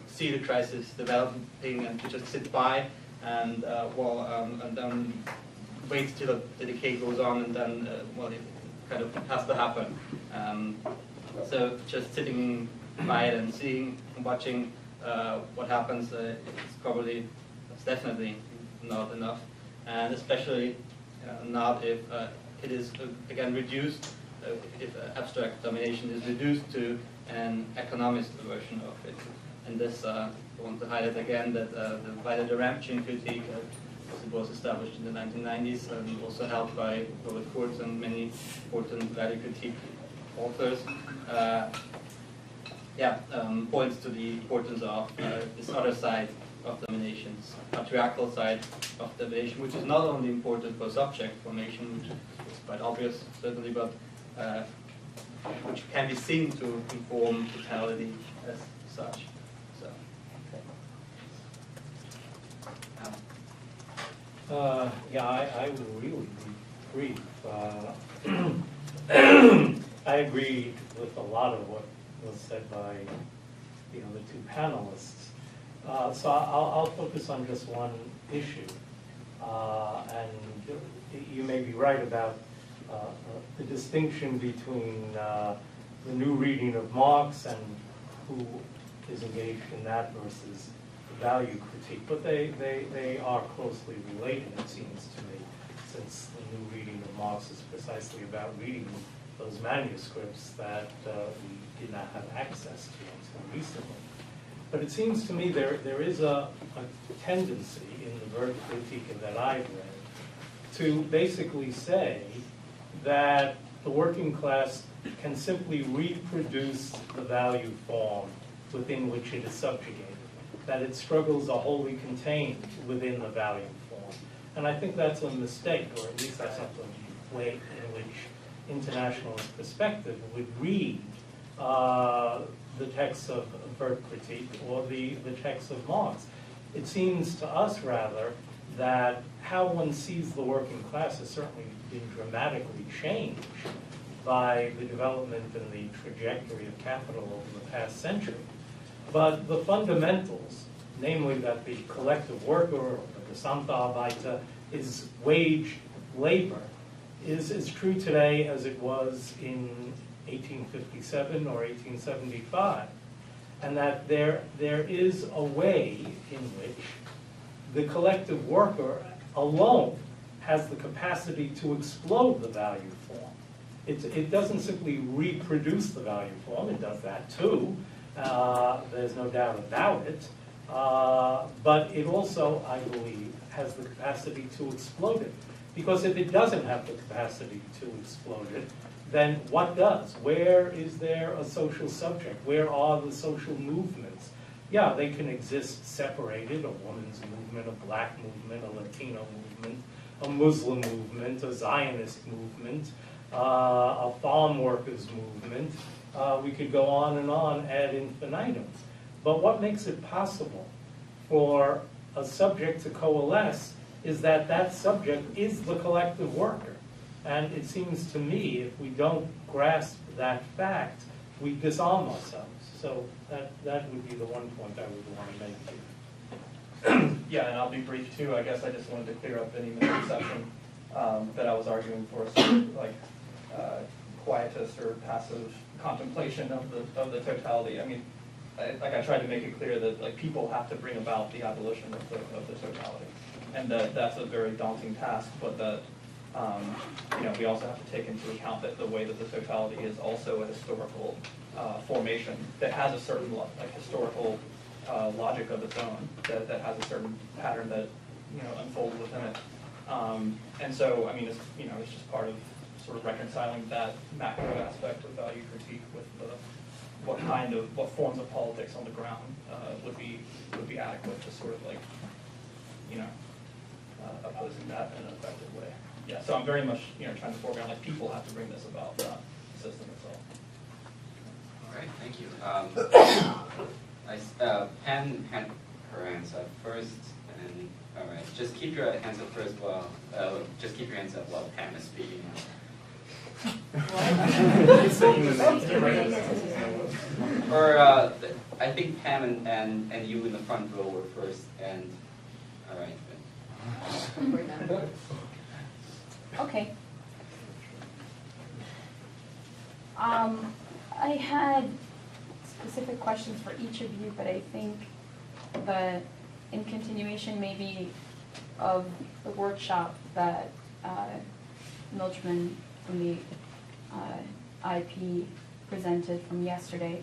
see the crisis developing and to just sit by and and then wait till the decay goes on, and then well, it kind of has to happen. So just sitting by it and seeing and watching what happens, it's definitely not enough, and especially not if it is again reduced, if abstract domination is reduced to an economist version of it. And this, I want to highlight again that the Determinant critique, as it was established in the 1990s, and also helped by Robert Kurz and many important value critique authors, points to the importance of this other side of domination, patriarchal side of domination, which is not only important for subject formation, which is quite obvious certainly, but which can be seen to inform totality as such. So, I will really be brief. I agree with a lot of what was said by the two panelists. So I'll focus on just one issue, and you may be right about the distinction between the new reading of Marx and who is engaged in that versus value critique, but they are closely related, it seems to me, since the new reading of Marx is precisely about reading those manuscripts that we did not have access to until recently. But it seems to me there is a tendency in the Wertkritik that I've read to basically say that the working class can simply reproduce the value form within which it is subjugated, that its struggles are wholly contained within the value form. And I think that's a mistake, or at least that's not the way in which internationalist perspective would read the text of Wertkritik or the text of Marx. it seems to us, rather, that how one sees the working class has certainly been dramatically changed by the development and the trajectory of capital over the past century. But the fundamentals, namely that the collective worker or the Gesamtarbeiter is wage labor, is as true today as it was in 1857 or 1875. And that there is a way in which the collective worker alone has the capacity to explode the value form. It doesn't simply reproduce the value form, it does that too, there's no doubt about it, but it also, I believe, has the capacity to explode it. Because if it doesn't have the capacity to explode it, then what does? Where is there a social subject? Where are the social movements? Yeah, they can exist separated, a women's movement, a black movement, a Latino movement, a Muslim movement, a Zionist movement, a farm workers movement. We could go on ad infinitum. But what makes it possible for a subject to coalesce is that that subject is the collective worker. And it seems to me, if we don't grasp that fact, we disarm ourselves. So that would be the one point I would want to make here. Yeah, and I'll be brief too. I guess I just wanted to clear up any misconception that I was arguing for, sort of like quietist or passive contemplation of the totality. I mean, I tried to make it clear that like people have to bring about the abolition of the totality, and that's a very daunting task. But that we also have to take into account that the way that the totality is also a historical formation that has a certain historical logic of its own, that has a certain pattern that unfolds within it. And so, I mean, it's just part of sort of reconciling that macro aspect of value critique with what forms of politics on the ground would be adequate to sort of like opposing that in an effective way. Yeah, so I'm very much trying to foreground like people have to bring this about, not the system itself. All right, thank you. Pam had her hands up first, and all right, just keep your hands up first while Pam is speaking. Or I think Pam and you in the front row were first, and all right. Okay. I had specific questions for each of you, but I think that in continuation maybe of the workshop that Milchman from the IP presented from yesterday,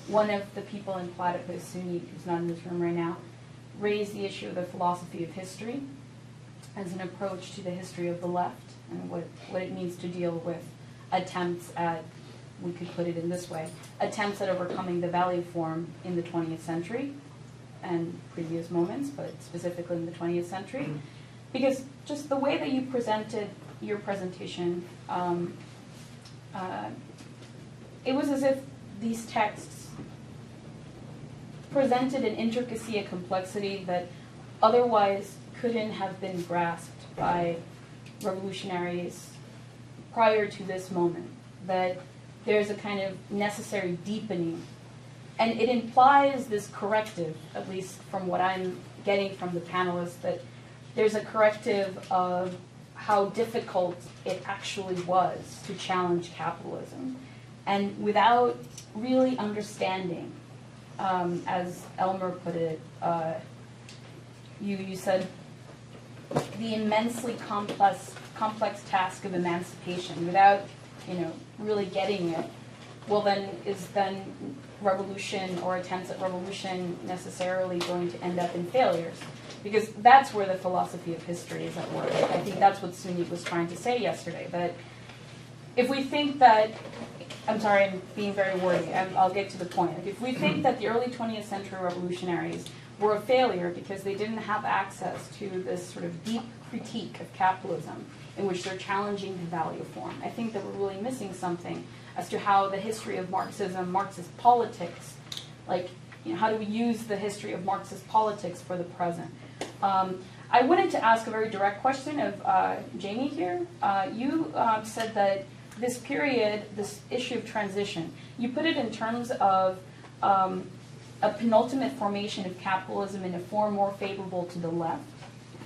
one of the people in Platypus, Sunit, who's not in this room right now, raised the issue of the philosophy of history as an approach to the history of the left and what it means to deal with attempts at, we could put it in this way, attempts at overcoming the value form in the 20th century and previous moments, but specifically in the 20th century. Because just the way that you presented your presentation, it was as if these texts presented an intricacy, a complexity that otherwise couldn't have been grasped by revolutionaries prior to this moment, that there's a kind of necessary deepening. And it implies this corrective, at least from what I'm getting from the panelists, that there's a corrective of how difficult it actually was to challenge capitalism. And without really understanding, as Elmer put it, you said the immensely complex task of emancipation, without really getting it, well then is then revolution or attempts at revolution necessarily going to end up in failures? Because that's where the philosophy of history is at work. I think that's what Sunit was trying to say yesterday, that if we think that, I'm sorry, I'm being very wordy, I'll get to the point. If we think that the early 20th century revolutionaries were a failure because they didn't have access to this sort of deep critique of capitalism in which they're challenging the value form, I think that we're really missing something as to how the history of Marxism, Marxist politics, like how do we use the history of Marxist politics for the present? I wanted to ask a very direct question of Jamie here. You said that this period, this issue of transition, you put it in terms of a penultimate formation of capitalism in a form more favorable to the left.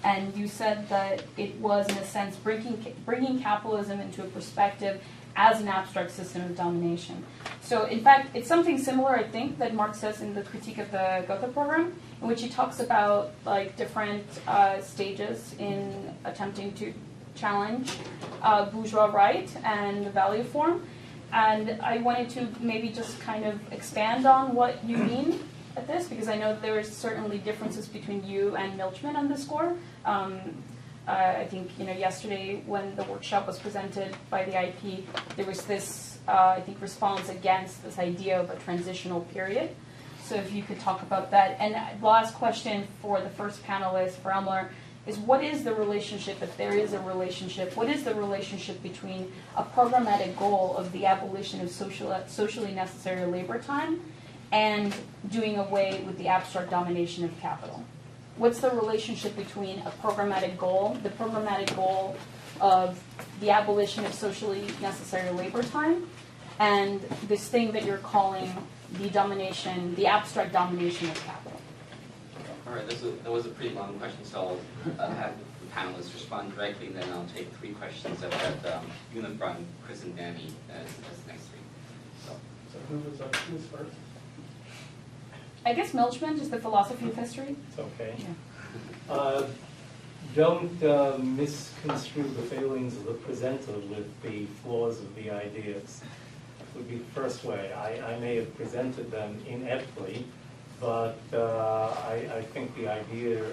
And you said that it was, in a sense, bringing capitalism into a perspective as an abstract system of domination. So, in fact, it's something similar, I think, that Marx says in the critique of the Gotha Program, in which he talks about like different stages in attempting to challenge bourgeois right and the value form. And I wanted to maybe just kind of expand on what you mean at this, because I know there are certainly differences between you and Milchman on this score. I think yesterday when the workshop was presented by the IP, there was this I think response against this idea of a transitional period. So if you could talk about that. And the last question for the first panelist, for Elmler, is what is the relationship, if there is a relationship, what is the relationship between a programmatic goal of the abolition of socially necessary labor time and doing away with the abstract domination of capital? What's the relationship between a programmatic goal, the programmatic goal of the abolition of socially necessary labor time, and this thing that you're calling the domination, the abstract domination of capital? All right, that was a pretty long question, so I'll have the panelists respond directly, and then I'll take 3 questions that Unifront, Chris, and Danny as the next 3. So who's first? I guess Milchman, just the philosophy of history. It's okay. Yeah. Don't misconstrue the failings of the presenter with the flaws of the ideas. Would be the first way. I may have presented them ineptly, but I think the idea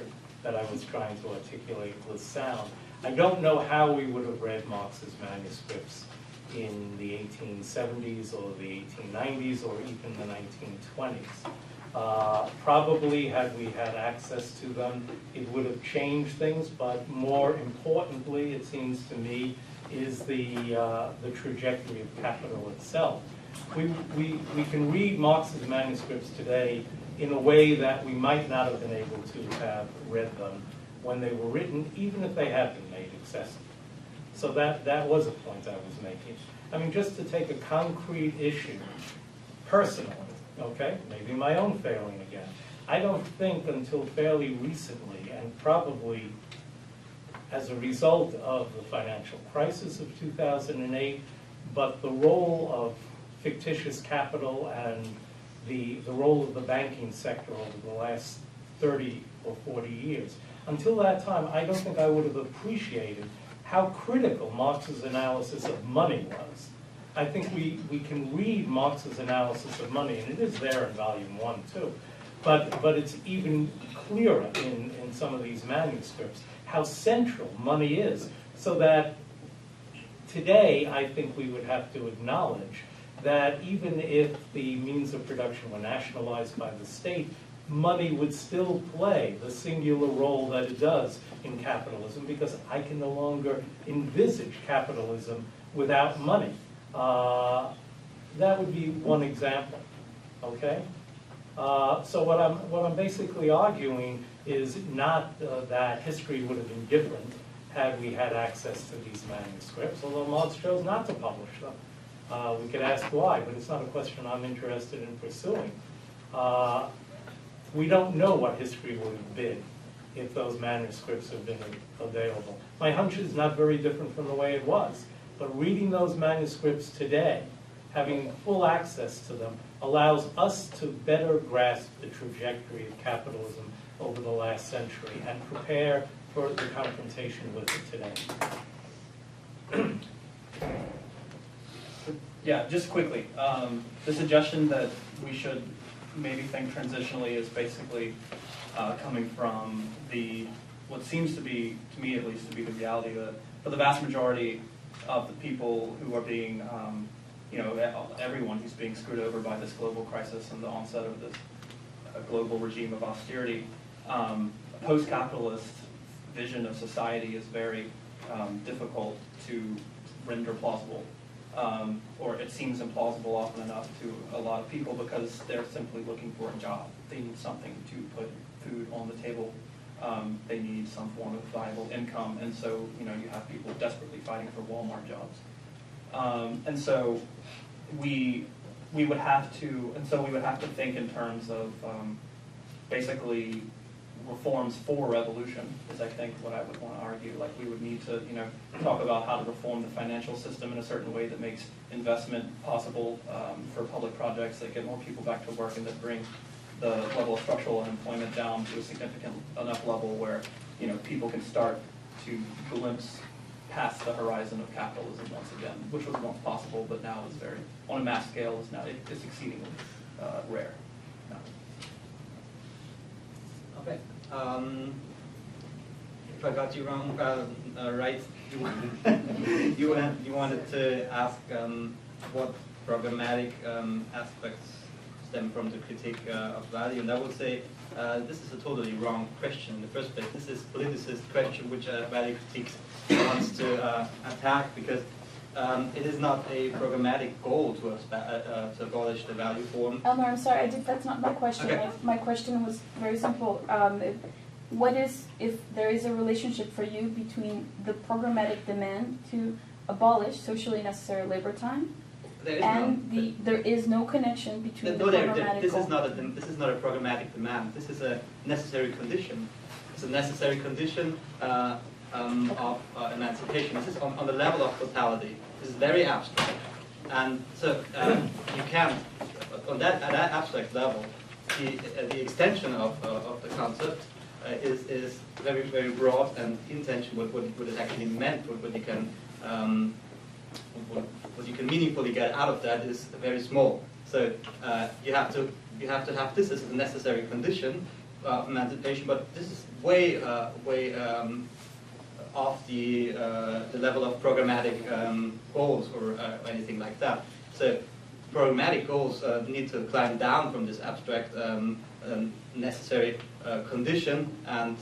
that I was trying to articulate was sound. I don't know how we would have read Marx's manuscripts in the 1870s or the 1890s or even the 1920s. Probably, had we had access to them, it would have changed things, but more importantly, it seems to me, is the trajectory of capital itself. We can read Marx's manuscripts today in a way that we might not have been able to have read them when they were written, even if they had been made accessible. So that was a point I was making. I mean, just to take a concrete issue, personally, okay, maybe my own failing again. I don't think until fairly recently, and probably as a result of the financial crisis of 2008, but the role of fictitious capital and the role of the banking sector over the last 30 or 40 years. Until that time, I don't think I would have appreciated how critical Marx's analysis of money was. I think we can read Marx's analysis of money, and it is there in volume 1 too, but it's even clearer in some of these manuscripts how central money is, so that today I think we would have to acknowledge that even if the means of production were nationalized by the state, money would still play the singular role that it does in capitalism, because I can no longer envisage capitalism without money. That would be one example, okay? So what I'm basically arguing is not that history would have been different had we had access to these manuscripts, although Marx chose not to publish them. We could ask why, but it's not a question I'm interested in pursuing. We don't know what history would have been if those manuscripts had been available. My hunch is not very different from the way it was, but reading those manuscripts today, having full access to them, allows us to better grasp the trajectory of capitalism over the last century and prepare for the confrontation with it today. Yeah, just quickly. The suggestion that we should maybe think transitionally is basically coming from what seems to be, to me at least, to be the reality that for the vast majority of the people who are being, everyone who's being screwed over by this global crisis and the onset of this global regime of austerity, a post-capitalist vision of society is very difficult to render plausible. or it seems implausible often enough to a lot of people because they're simply looking for a job. They need something to put food on the table. They need some form of viable income, and so you have people desperately fighting for Walmart jobs. And so we would have to think in terms of basically reforms for revolution is I think what I would want to argue. Like we would need to talk about how to reform the financial system in a certain way that makes investment possible for public projects that get more people back to work and that bring the level of structural unemployment down to a significant enough level where people can start to glimpse past the horizon of capitalism once again, which was once possible, but now is very, on a mass scale, is exceedingly rare. No. Okay. If I got you wrong, right, you wanted to ask what programmatic aspects stem from the critique of value, and I would say this is a totally wrong question in the first place. This is politicist question which value critique wants to attack because it is not a programmatic goal to abolish the value form. Elmer, I'm sorry, that's not my question. Okay. My question was very simple. If there is a relationship for you between the programmatic demand to abolish socially necessary labor time there is no connection between the programmatic this goal. this is not a programmatic demand. This is a necessary condition. It's a necessary condition of emancipation. This is on the level of totality. This is very abstract, and so you can't at that abstract level. The extension of the concept is very, very broad, and intention what it actually meant, what you can meaningfully get out of that is very small. So you have to have this as a necessary condition of emancipation, but this is way off the level of programmatic goals or anything like that. So programmatic goals need to climb down from this abstract necessary condition and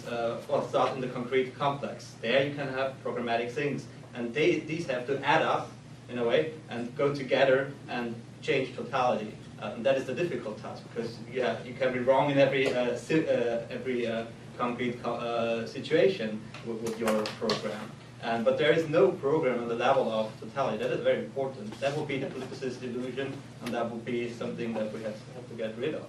start in the concrete complex. There you can have programmatic things, and these have to add up in a way and go together and change totality. And that is the difficult task, because you can be wrong in every concrete situation with your program. But there is no program on the level of totality. That is very important. That would be the politicist illusion, and that would be something that we have to get rid of.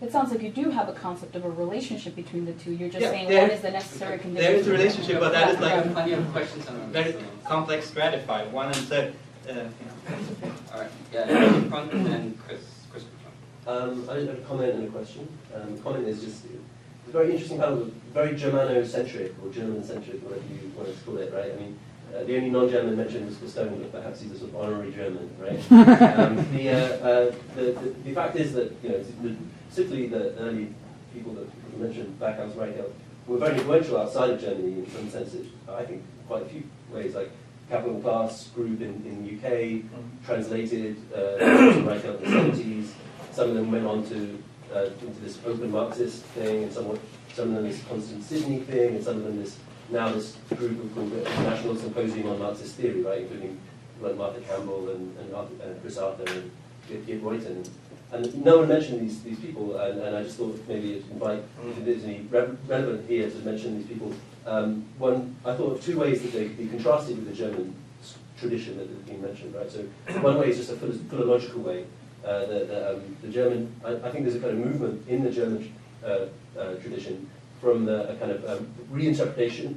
It sounds like you do have a concept of a relationship between the two. You're just saying there what is the necessary condition. There is a relationship, but that is I have like plenty of questions on very complex, stratified one, and so. All right. Yeah. In front and then Chris. I have a comment and a question. The comment is just it's a very interesting panel, very Germano-centric or German-centric, whatever you want to call it, right? I mean, the only non-German mentioned was Stone, but perhaps he's a sort of honorary German, right? The fact is that particularly the early people that you mentioned, Backhaus, Reichelt, were very influential outside of Germany in some senses. I think quite a few ways, like Capital Class group in the UK, translated Reichelt in the 70s. Some of them went on to into this open Marxist thing, and some of them this Constant Sydney thing, and some of them this group called the International Symposium on Marxist Theory, right, including like Martha Campbell and Chris Arthur and Git Reuten. And no one mentioned these people, and I just thought maybe it'd invite, if there's any relevant here to mention these people. One, I thought of two ways that they could be contrasted with the German tradition that has been mentioned, right? So one way is just a philological way. The German, I think there's a kind of movement in the German tradition from a kind of reinterpretation,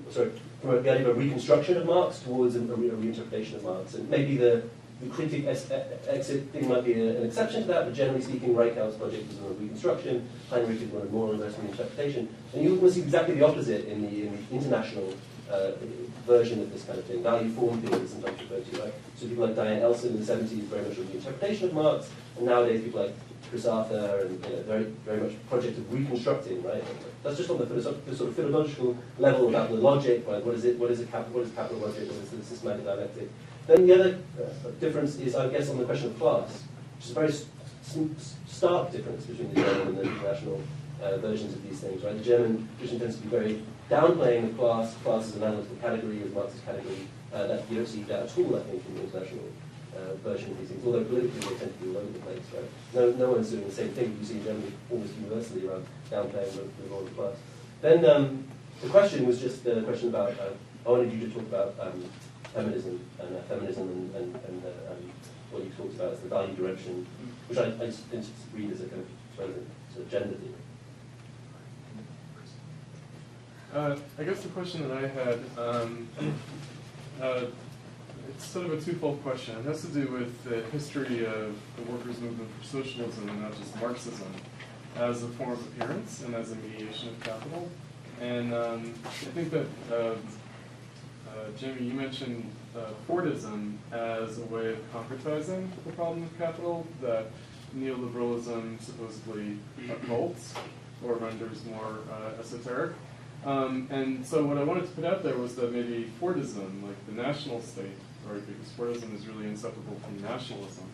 from a kind of a reconstruction of Marx towards a reinterpretation of Marx. And maybe the critic exit thing might be an exception to that, but generally speaking, Reichhelt's project was on a reconstruction, Heinrich is one of more investment reinterpretation. And you will see exactly the opposite in the international version of this kind of thing. Value form theory is sometimes referred to, right? So people like Diane Elson in the 70s, very much of the interpretation of Marx, and nowadays people like Chris Arthur and very, very much a project of reconstructing, right? That's just on the sort of philological level about the logic, right? What is capital logic? What is the systematic dialectic? Then the other difference is, I guess, on the question of class, which is a very stark difference between the German and the international versions of these things, right? The German tradition tends to be very downplaying the class as an analytical category, as Marxist category. That you don't see that at all, I think, in the international version of these things, although politically they tend to be all over the place, right? No one's doing the same thing you see in Germany almost universally around downplaying the role of class. Then the question was just the question about, I wanted you to talk about feminism and what you talked about as the value direction, which I just read as a kind of relevant sort of gender theme. I guess the question that I had, it's sort of a twofold question. It has to do with the history of the workers' movement for socialism and not just Marxism as a form of appearance and as a mediation of capital. And I think that, Jimmy, you mentioned Fordism as a way of concretizing the problem of capital that neoliberalism supposedly occults or renders more esoteric. And so what I wanted to put out there was that maybe Fordism, like the national state, right, because Fordism is really inseparable from nationalism,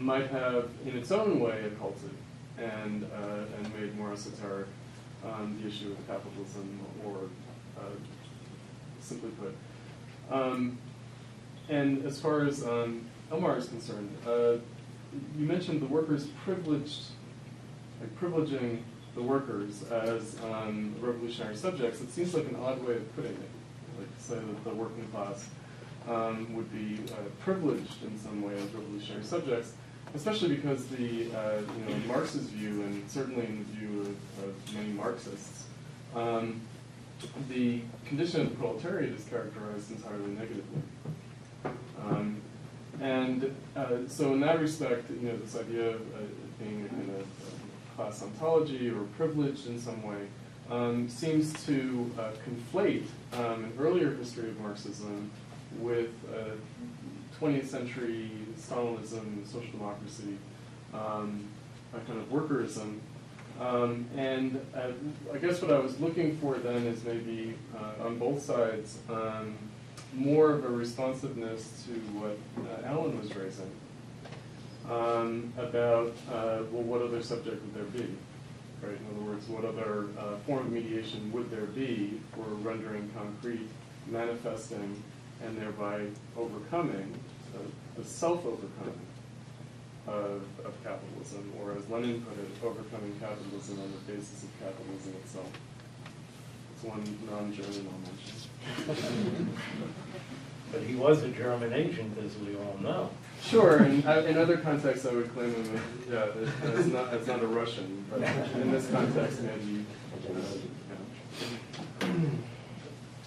might have, in its own way, occulted and made more esoteric the issue of capitalism, or simply put. And as far as Elmar is concerned, you mentioned the workers privileging the workers as revolutionary subjects. It seems like an odd way of putting it. Like say that the working class would be privileged in some way as revolutionary subjects, especially because the in Marx's view, and certainly in the view of many Marxists, the condition of the proletariat is characterized entirely negatively. So in that respect, this idea of being a kind of class ontology or privileged in some way seems to conflate an earlier history of Marxism with 20th century Stalinism, social democracy, a kind of workerism. And I guess what I was looking for then is maybe on both sides more of a responsiveness to what Alan was raising about, well, what other subject would there be? Right? In other words, what other form of mediation would there be for rendering concrete, manifesting, and thereby overcoming, the self-overcoming of capitalism, or as Lenin put it, overcoming capitalism on the basis of capitalism itself. It's one non-German I'll mention. But he was a German agent, as we all know. Sure, and in other contexts I would claim him, as not a Russian, but in this context maybe,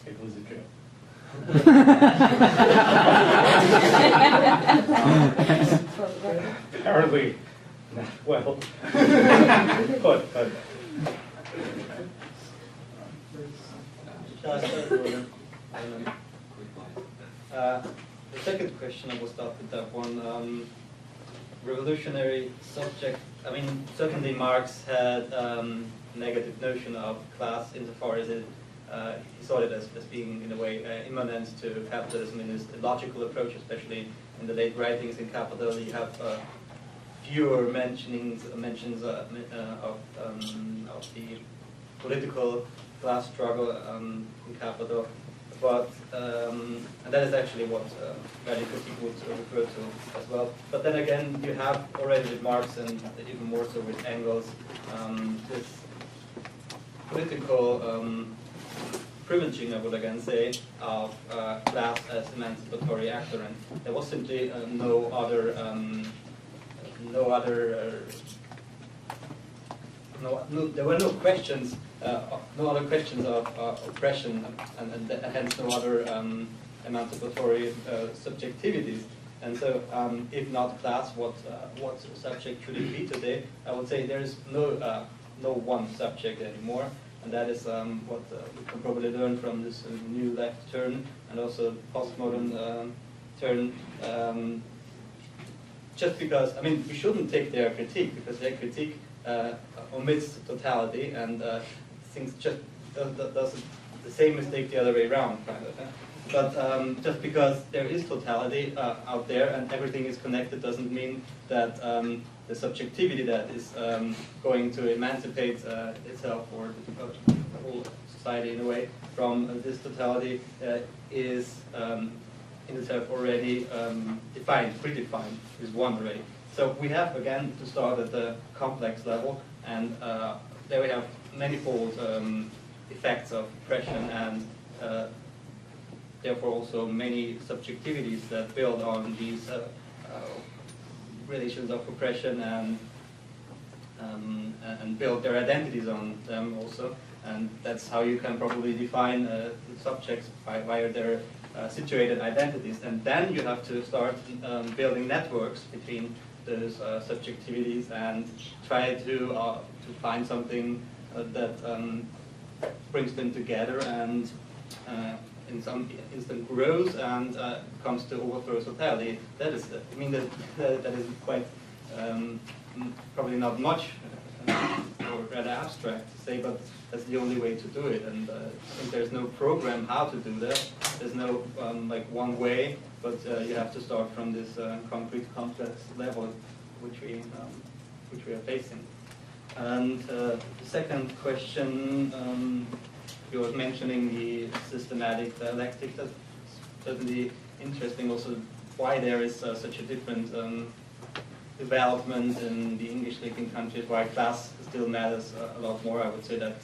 It was a joke. Apparently, not well. But the second question, I will start with that one. Revolutionary subject. I mean, certainly Marx had a negative notion of class insofar as he saw it as being, in a way, immanent to capitalism in his logical approach, especially in the late writings in Capital. You have fewer mentions of the political class struggle in Capital. But, and that is actually what Reification would refer to as well. But then again, you have already with Marx, and even more so with Engels, this political privileging, I would again say, of class as emancipatory actor. And there was simply there were no questions, no other questions of oppression, and hence no other emancipatory subjectivities. And so, if not class, what subject should it be today? I would say there is no one subject anymore, and that is what we can probably learn from this new left turn and also postmodern turn. Just because, I mean, we shouldn't take their critique, because their critique omits totality and things just does the same mistake the other way around, kind of. But just because there is totality out there and everything is connected doesn't mean that the subjectivity that is going to emancipate itself or the whole society in a way from this totality is in itself already predefined, is one already. So we have, again, to start at the complex level, and there we have manifold effects of oppression and therefore also many subjectivities that build on these relations of oppression and build their identities on them also. And that's how you can probably define the subjects via their situated identities. And then you have to start building networks between those subjectivities and try to find something that brings them together and in some instant grows and comes to overthrow totality. That is, I mean, that is quite probably not much or rather abstract to say, but that's the only way to do it. And I think there's no program how to do that. There's no like one way, but you have to start from this concrete, complex level which we are facing. And the second question, you were mentioning the systematic dialectic. That's certainly interesting. Also, why there is such a different development in the English-speaking countries, why class still matters a lot more. I would say that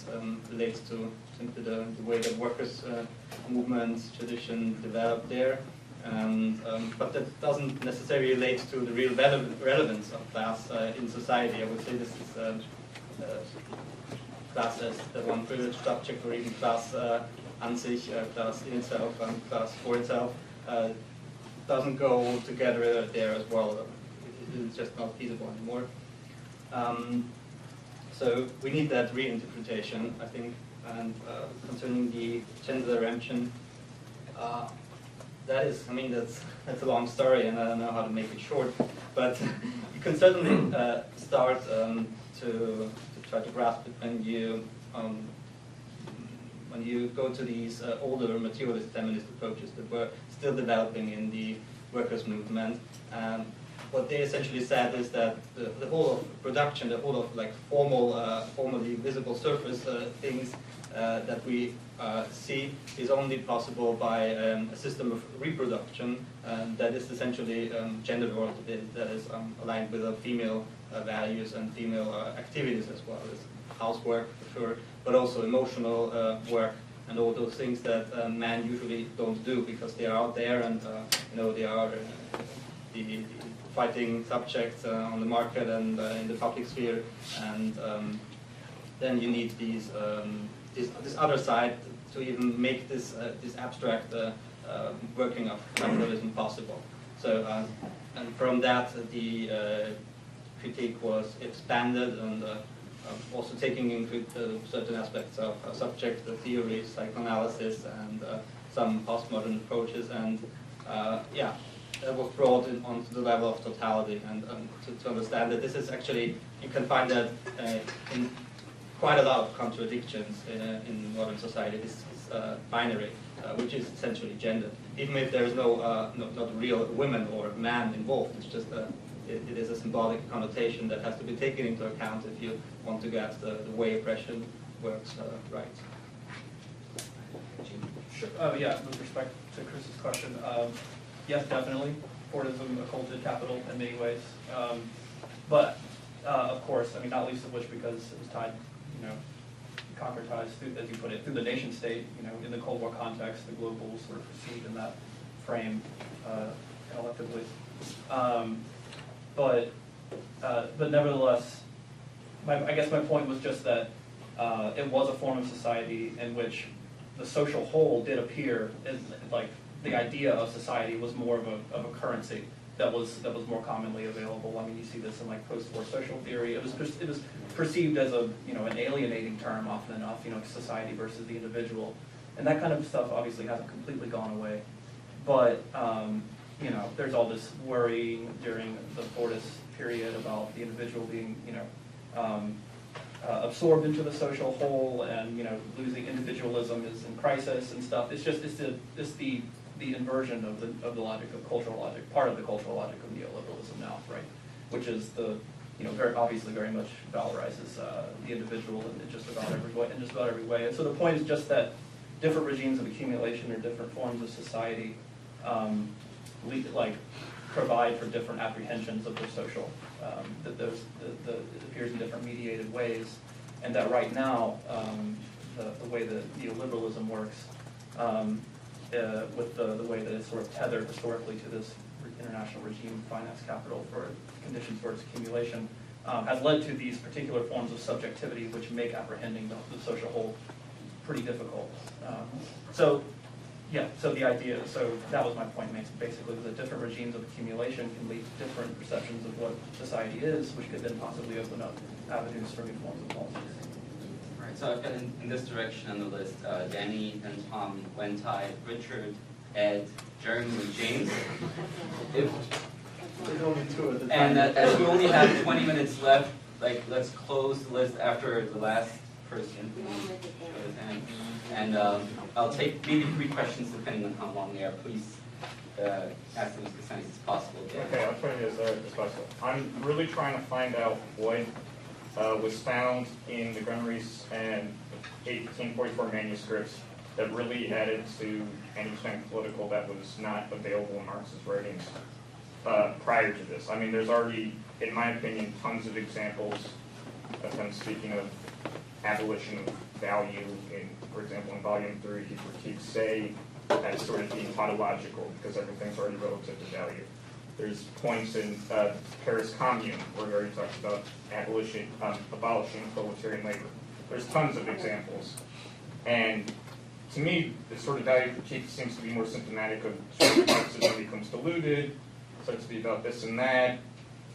relates to simply the way that workers' movement tradition developed there. And, but that doesn't necessarily relate to the real relevance of class in society. I would say this is class as the one privileged subject, or even class an sich, class in itself, and class for itself, doesn't go together there as well. It's just not feasible anymore. So we need that reinterpretation, I think. And concerning the gender dimension, that is, I mean, that's a long story, and I don't know how to make it short. But you can certainly start to try to grasp it when you go to these older materialist feminist approaches that were still developing in the workers' movement. What they essentially said is that the whole of production, the whole of like formally visible surface things that we see is only possible by a system of reproduction that is essentially gender-oriented, that is aligned with female values and female activities as well as housework for sure, but also emotional work and all those things that men usually don't do because they are out there and they are the fighting subjects on the market and in the public sphere, and then you need this other side to even make this abstract working of capitalism possible. So and from that the critique was expanded and also taking into certain aspects of subject theory, psychoanalysis, and some postmodern approaches, and yeah. That was brought onto the level of totality, and to understand that this is actually, you can find that in quite a lot of contradictions in modern society. This is binary, which is essentially gendered. Even if there is not real women or man involved, it's just it is a symbolic connotation that has to be taken into account if you want to get the way oppression works right. Sure. Yeah, with respect to Chris's question. Yes, definitely. Fordism occulted capital in many ways. But, of course, I mean, not least of which because it was tied, concretized, through, as you put it, through the nation state, in the Cold War context, the globals were perceived in that frame collectively. But nevertheless, I guess my point was just that it was a form of society in which the social whole did appear as, like, the idea of society was more of a currency that was more commonly available. I mean, you see this in like post-war social theory. It was perceived as an alienating term often enough. Society versus the individual, and that kind of stuff obviously hasn't completely gone away. But there's all this worry during the Fordist period about the individual being absorbed into the social whole, and losing individualism is in crisis and stuff. It's the inversion of the logic of cultural logic, part of the cultural logic of neoliberalism now, right? Which is very obviously very much valorizes the individual in just about every way. And so the point is just that different regimes of accumulation or different forms of society provide for different apprehensions of the social, that it appears in different mediated ways, and that right now, the way that neoliberalism works, with the way that it's sort of tethered historically to this international regime of finance capital for conditions for its accumulation, has led to these particular forms of subjectivity which make apprehending the social whole pretty difficult. So the idea, so that was my point, basically, that different regimes of accumulation can lead to different perceptions of what society is, which could then possibly open up avenues for new forms of politics. All right, so I've got in this direction on the list, Danny and Tom, Wentai, Richard, Ed, Jeremy, and James. There's only two at the time. And as we only have 20 minutes left, let's close the list after the last person. And I'll take maybe 3 questions depending on how long they are. Please ask them as concise as possible. Okay, I'll try to be as possible. I'm really trying to find out what was found in the Grunries and 1844 manuscripts that really added to anything political that was not available in Marx's writings prior to this. I mean, there's already, in my opinion, tons of examples of him speaking of abolition of value. For example, in Volume 3, he critiques say as sort of being tautological because everything's already relative to value. There's points in Paris Commune where he already talks about abolishing proletarian labor. There's tons of examples. And to me, the sort of value critique seems to be more symptomatic of sort of Marxism becomes diluted, starts to be about this and that,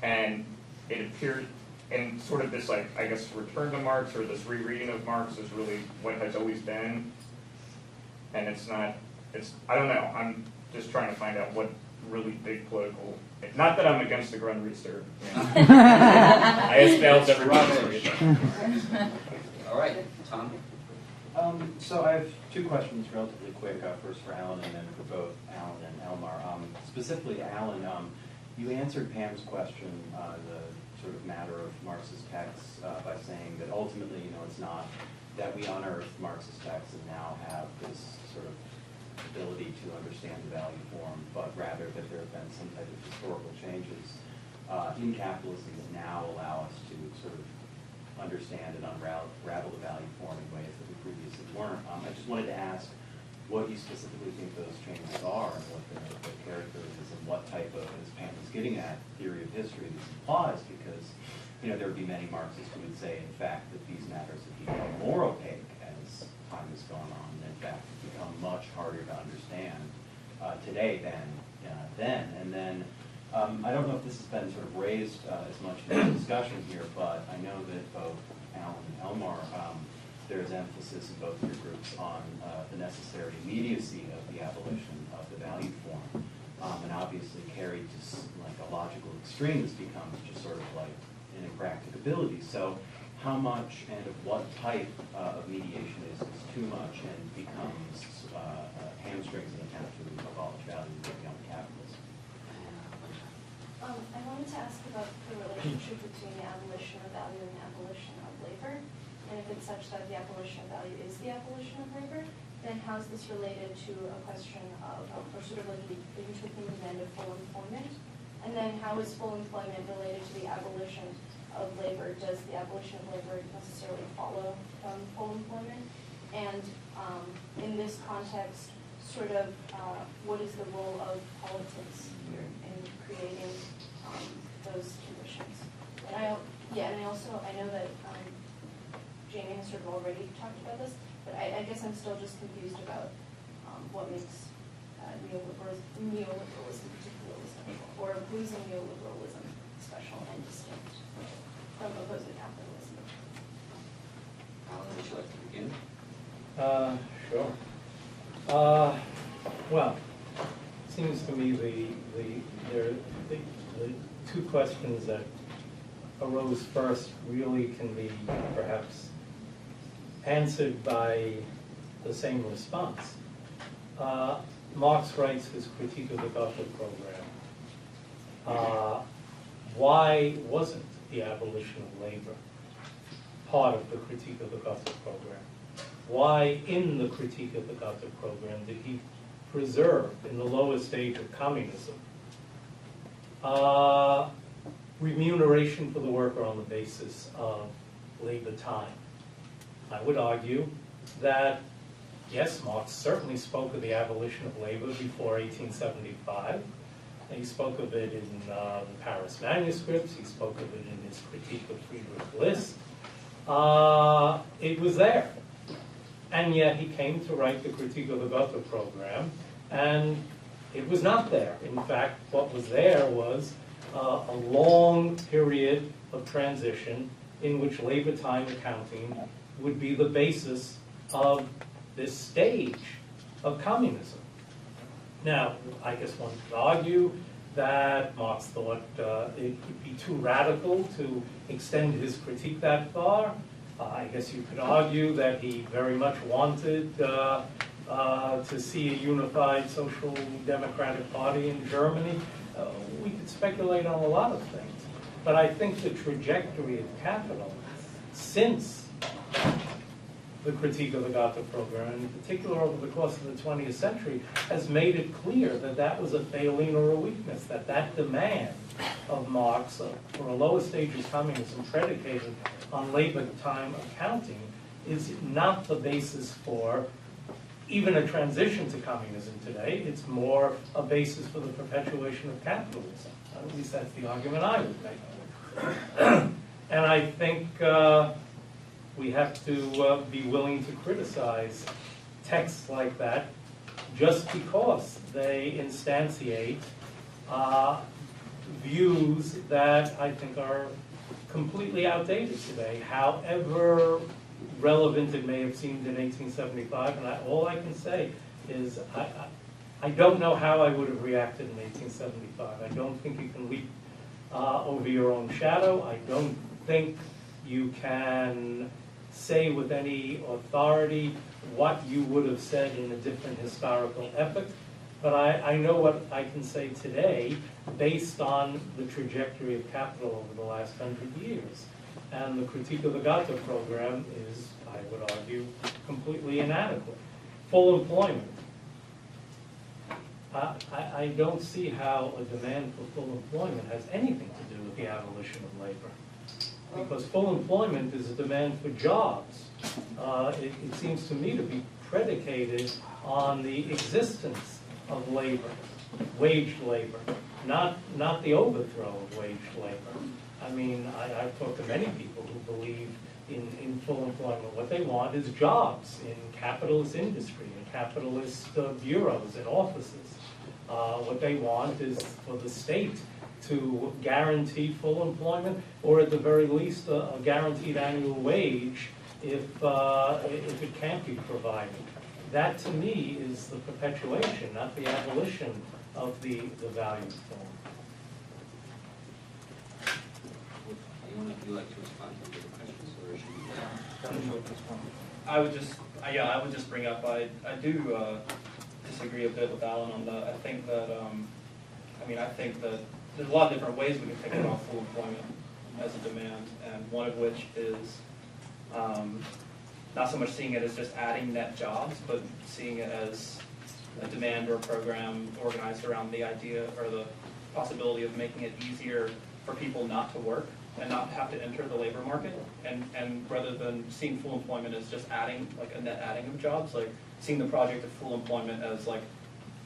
and it appeared, and sort of this, I guess, return to Marx or this rereading of Marx is really what has always been, and I don't know, I'm just trying to find out what really big political, not that I'm against the Grundriester, I espouse every All right, Tom. So I have 2 questions relatively quick, first for Alan and then for both Alan and Elmar. Specifically, Alan, you answered Pam's question, the sort of matter of Marxist texts, by saying that ultimately, it's not that we unearthed Marxist texts and now have this sort of ability to understand the value form, but rather that there have been some type of historical changes in capitalism that now allow us to sort of understand and unravel the value form in ways that we previously weren't. I just wanted to ask what you specifically think those changes are and what their character is and what type of, as Pam was getting at, theory of history this implies, because there would be many Marxists who would say, in fact, that these matters have become more opaque as time has gone on, and in fact have become much harder to understand today than then. And then I don't know if this has been sort of raised as much in the discussion here, but I know that both Alan and Elmar, there's emphasis in both your groups on the necessary immediacy of the abolition of the value form, and obviously carried to a logical extreme, this becomes just sort of like an impracticability. So how much and of what type of mediation is too much and becomes hamstrings an attempt to abolish value beyond capitalism? I wanted to ask about the relationship between the abolition of value and the abolition of labor. And if it's such that the abolition of value is the abolition of labor, then how is this related to a question of, or sort of like the utopian demand of full employment? And then how is full employment related to the abolition of labor? Does the abolition of labor necessarily follow full employment? And in this context, sort of what is the role of politics here in creating those conditions? And I know that Jamie has sort of already talked about this, but I guess I'm still just confused about what makes neoliberalism particularly special, or opposing neoliberalism special and distinct from opposing capitalism. Alan, would you like to begin? Sure. Well, it seems to me the 2 questions that arose first really can be perhaps answered by the same response. Marx writes his critique of the Gotha Program. Why wasn't the abolition of labor part of the critique of the Gotha Program? Why, in the critique of the Gotha Program, did he preserved in the lowest stage of communism remuneration for the worker on the basis of labor time. I would argue that, yes, Marx certainly spoke of the abolition of labor before 1875. He spoke of it in the Paris manuscripts. He spoke of it in his critique of Friedrich List. It was there. And yet he came to write the critique of the Gotha Program, and it was not there. In fact, what was there was a long period of transition in which labor time accounting would be the basis of this stage of communism. Now, I guess one could argue that Marx thought it would be too radical to extend his critique that far. I guess you could argue that he very much wanted to see a unified social democratic party in Germany. We could speculate on a lot of things. But I think the trajectory of capital since the critique of the Gotha Program, and in particular over the course of the 20th century, has made it clear that that was a failing or a weakness, that that demand of Marx for a lower stage of communism predicated on labor time accounting is not the basis for even a transition to communism today. It's more a basis for the perpetuation of capitalism. At least that's the argument I would make. And I think we have to be willing to criticize texts like that just because they instantiate views that I think are completely outdated today, however relevant it may have seemed in 1875. And all I can say is I don't know how I would have reacted in 1875. I don't think you can leap over your own shadow. I don't think you can say with any authority what you would have said in a different historical epoch. But I know what I can say today based on the trajectory of capital over the last 100 years. And the critique of the Gotha Program is, I would argue, completely inadequate. Full employment. I don't see how a demand for full employment has anything to do with the abolition of labor. Because full employment is a demand for jobs. It seems to me to be predicated on the existence of labor, waged labor, not the overthrow of waged labor. I mean, I've talked to many people who believe in full employment. What they want is jobs in capitalist industry, in capitalist bureaus and offices. What they want is for the state to guarantee full employment, or at the very least a guaranteed annual wage if it can't be provided. That to me is the perpetuation, not the abolition of the value form. Anyone of you like to respond to the questions, or should we? I would just bring up, I do disagree a bit with Alan on that. I think that, I think that there's a lot of different ways we can think about full employment as a demand, and one of which is not so much seeing it as just adding net jobs, but seeing it as a demand or a program organized around the idea or the possibility of making it easier for people not to work and not have to enter the labor market, and rather than seeing full employment as just adding, like a net adding of jobs, like seeing the project of full employment as like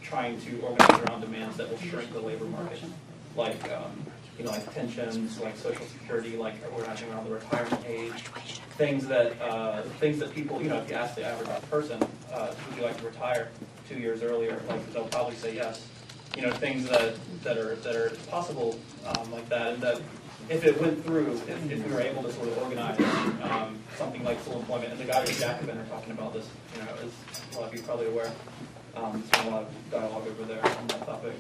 trying to organize around demands that will shrink the labor market, like like pensions, like Social Security, like organizing around the retirement age, things that people, if you ask the average person, would you like to retire 2 years earlier, like they'll probably say yes. Things that are possible like that, and that if it went through, if we were able to sort of organize something like full employment, and the guy with Jacobin are talking about this, as a lot of you are probably aware, there's been a lot of dialogue over there on that topic.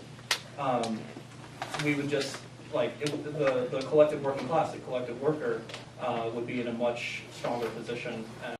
We would just, the collective working class, the collective worker, would be in a much stronger position.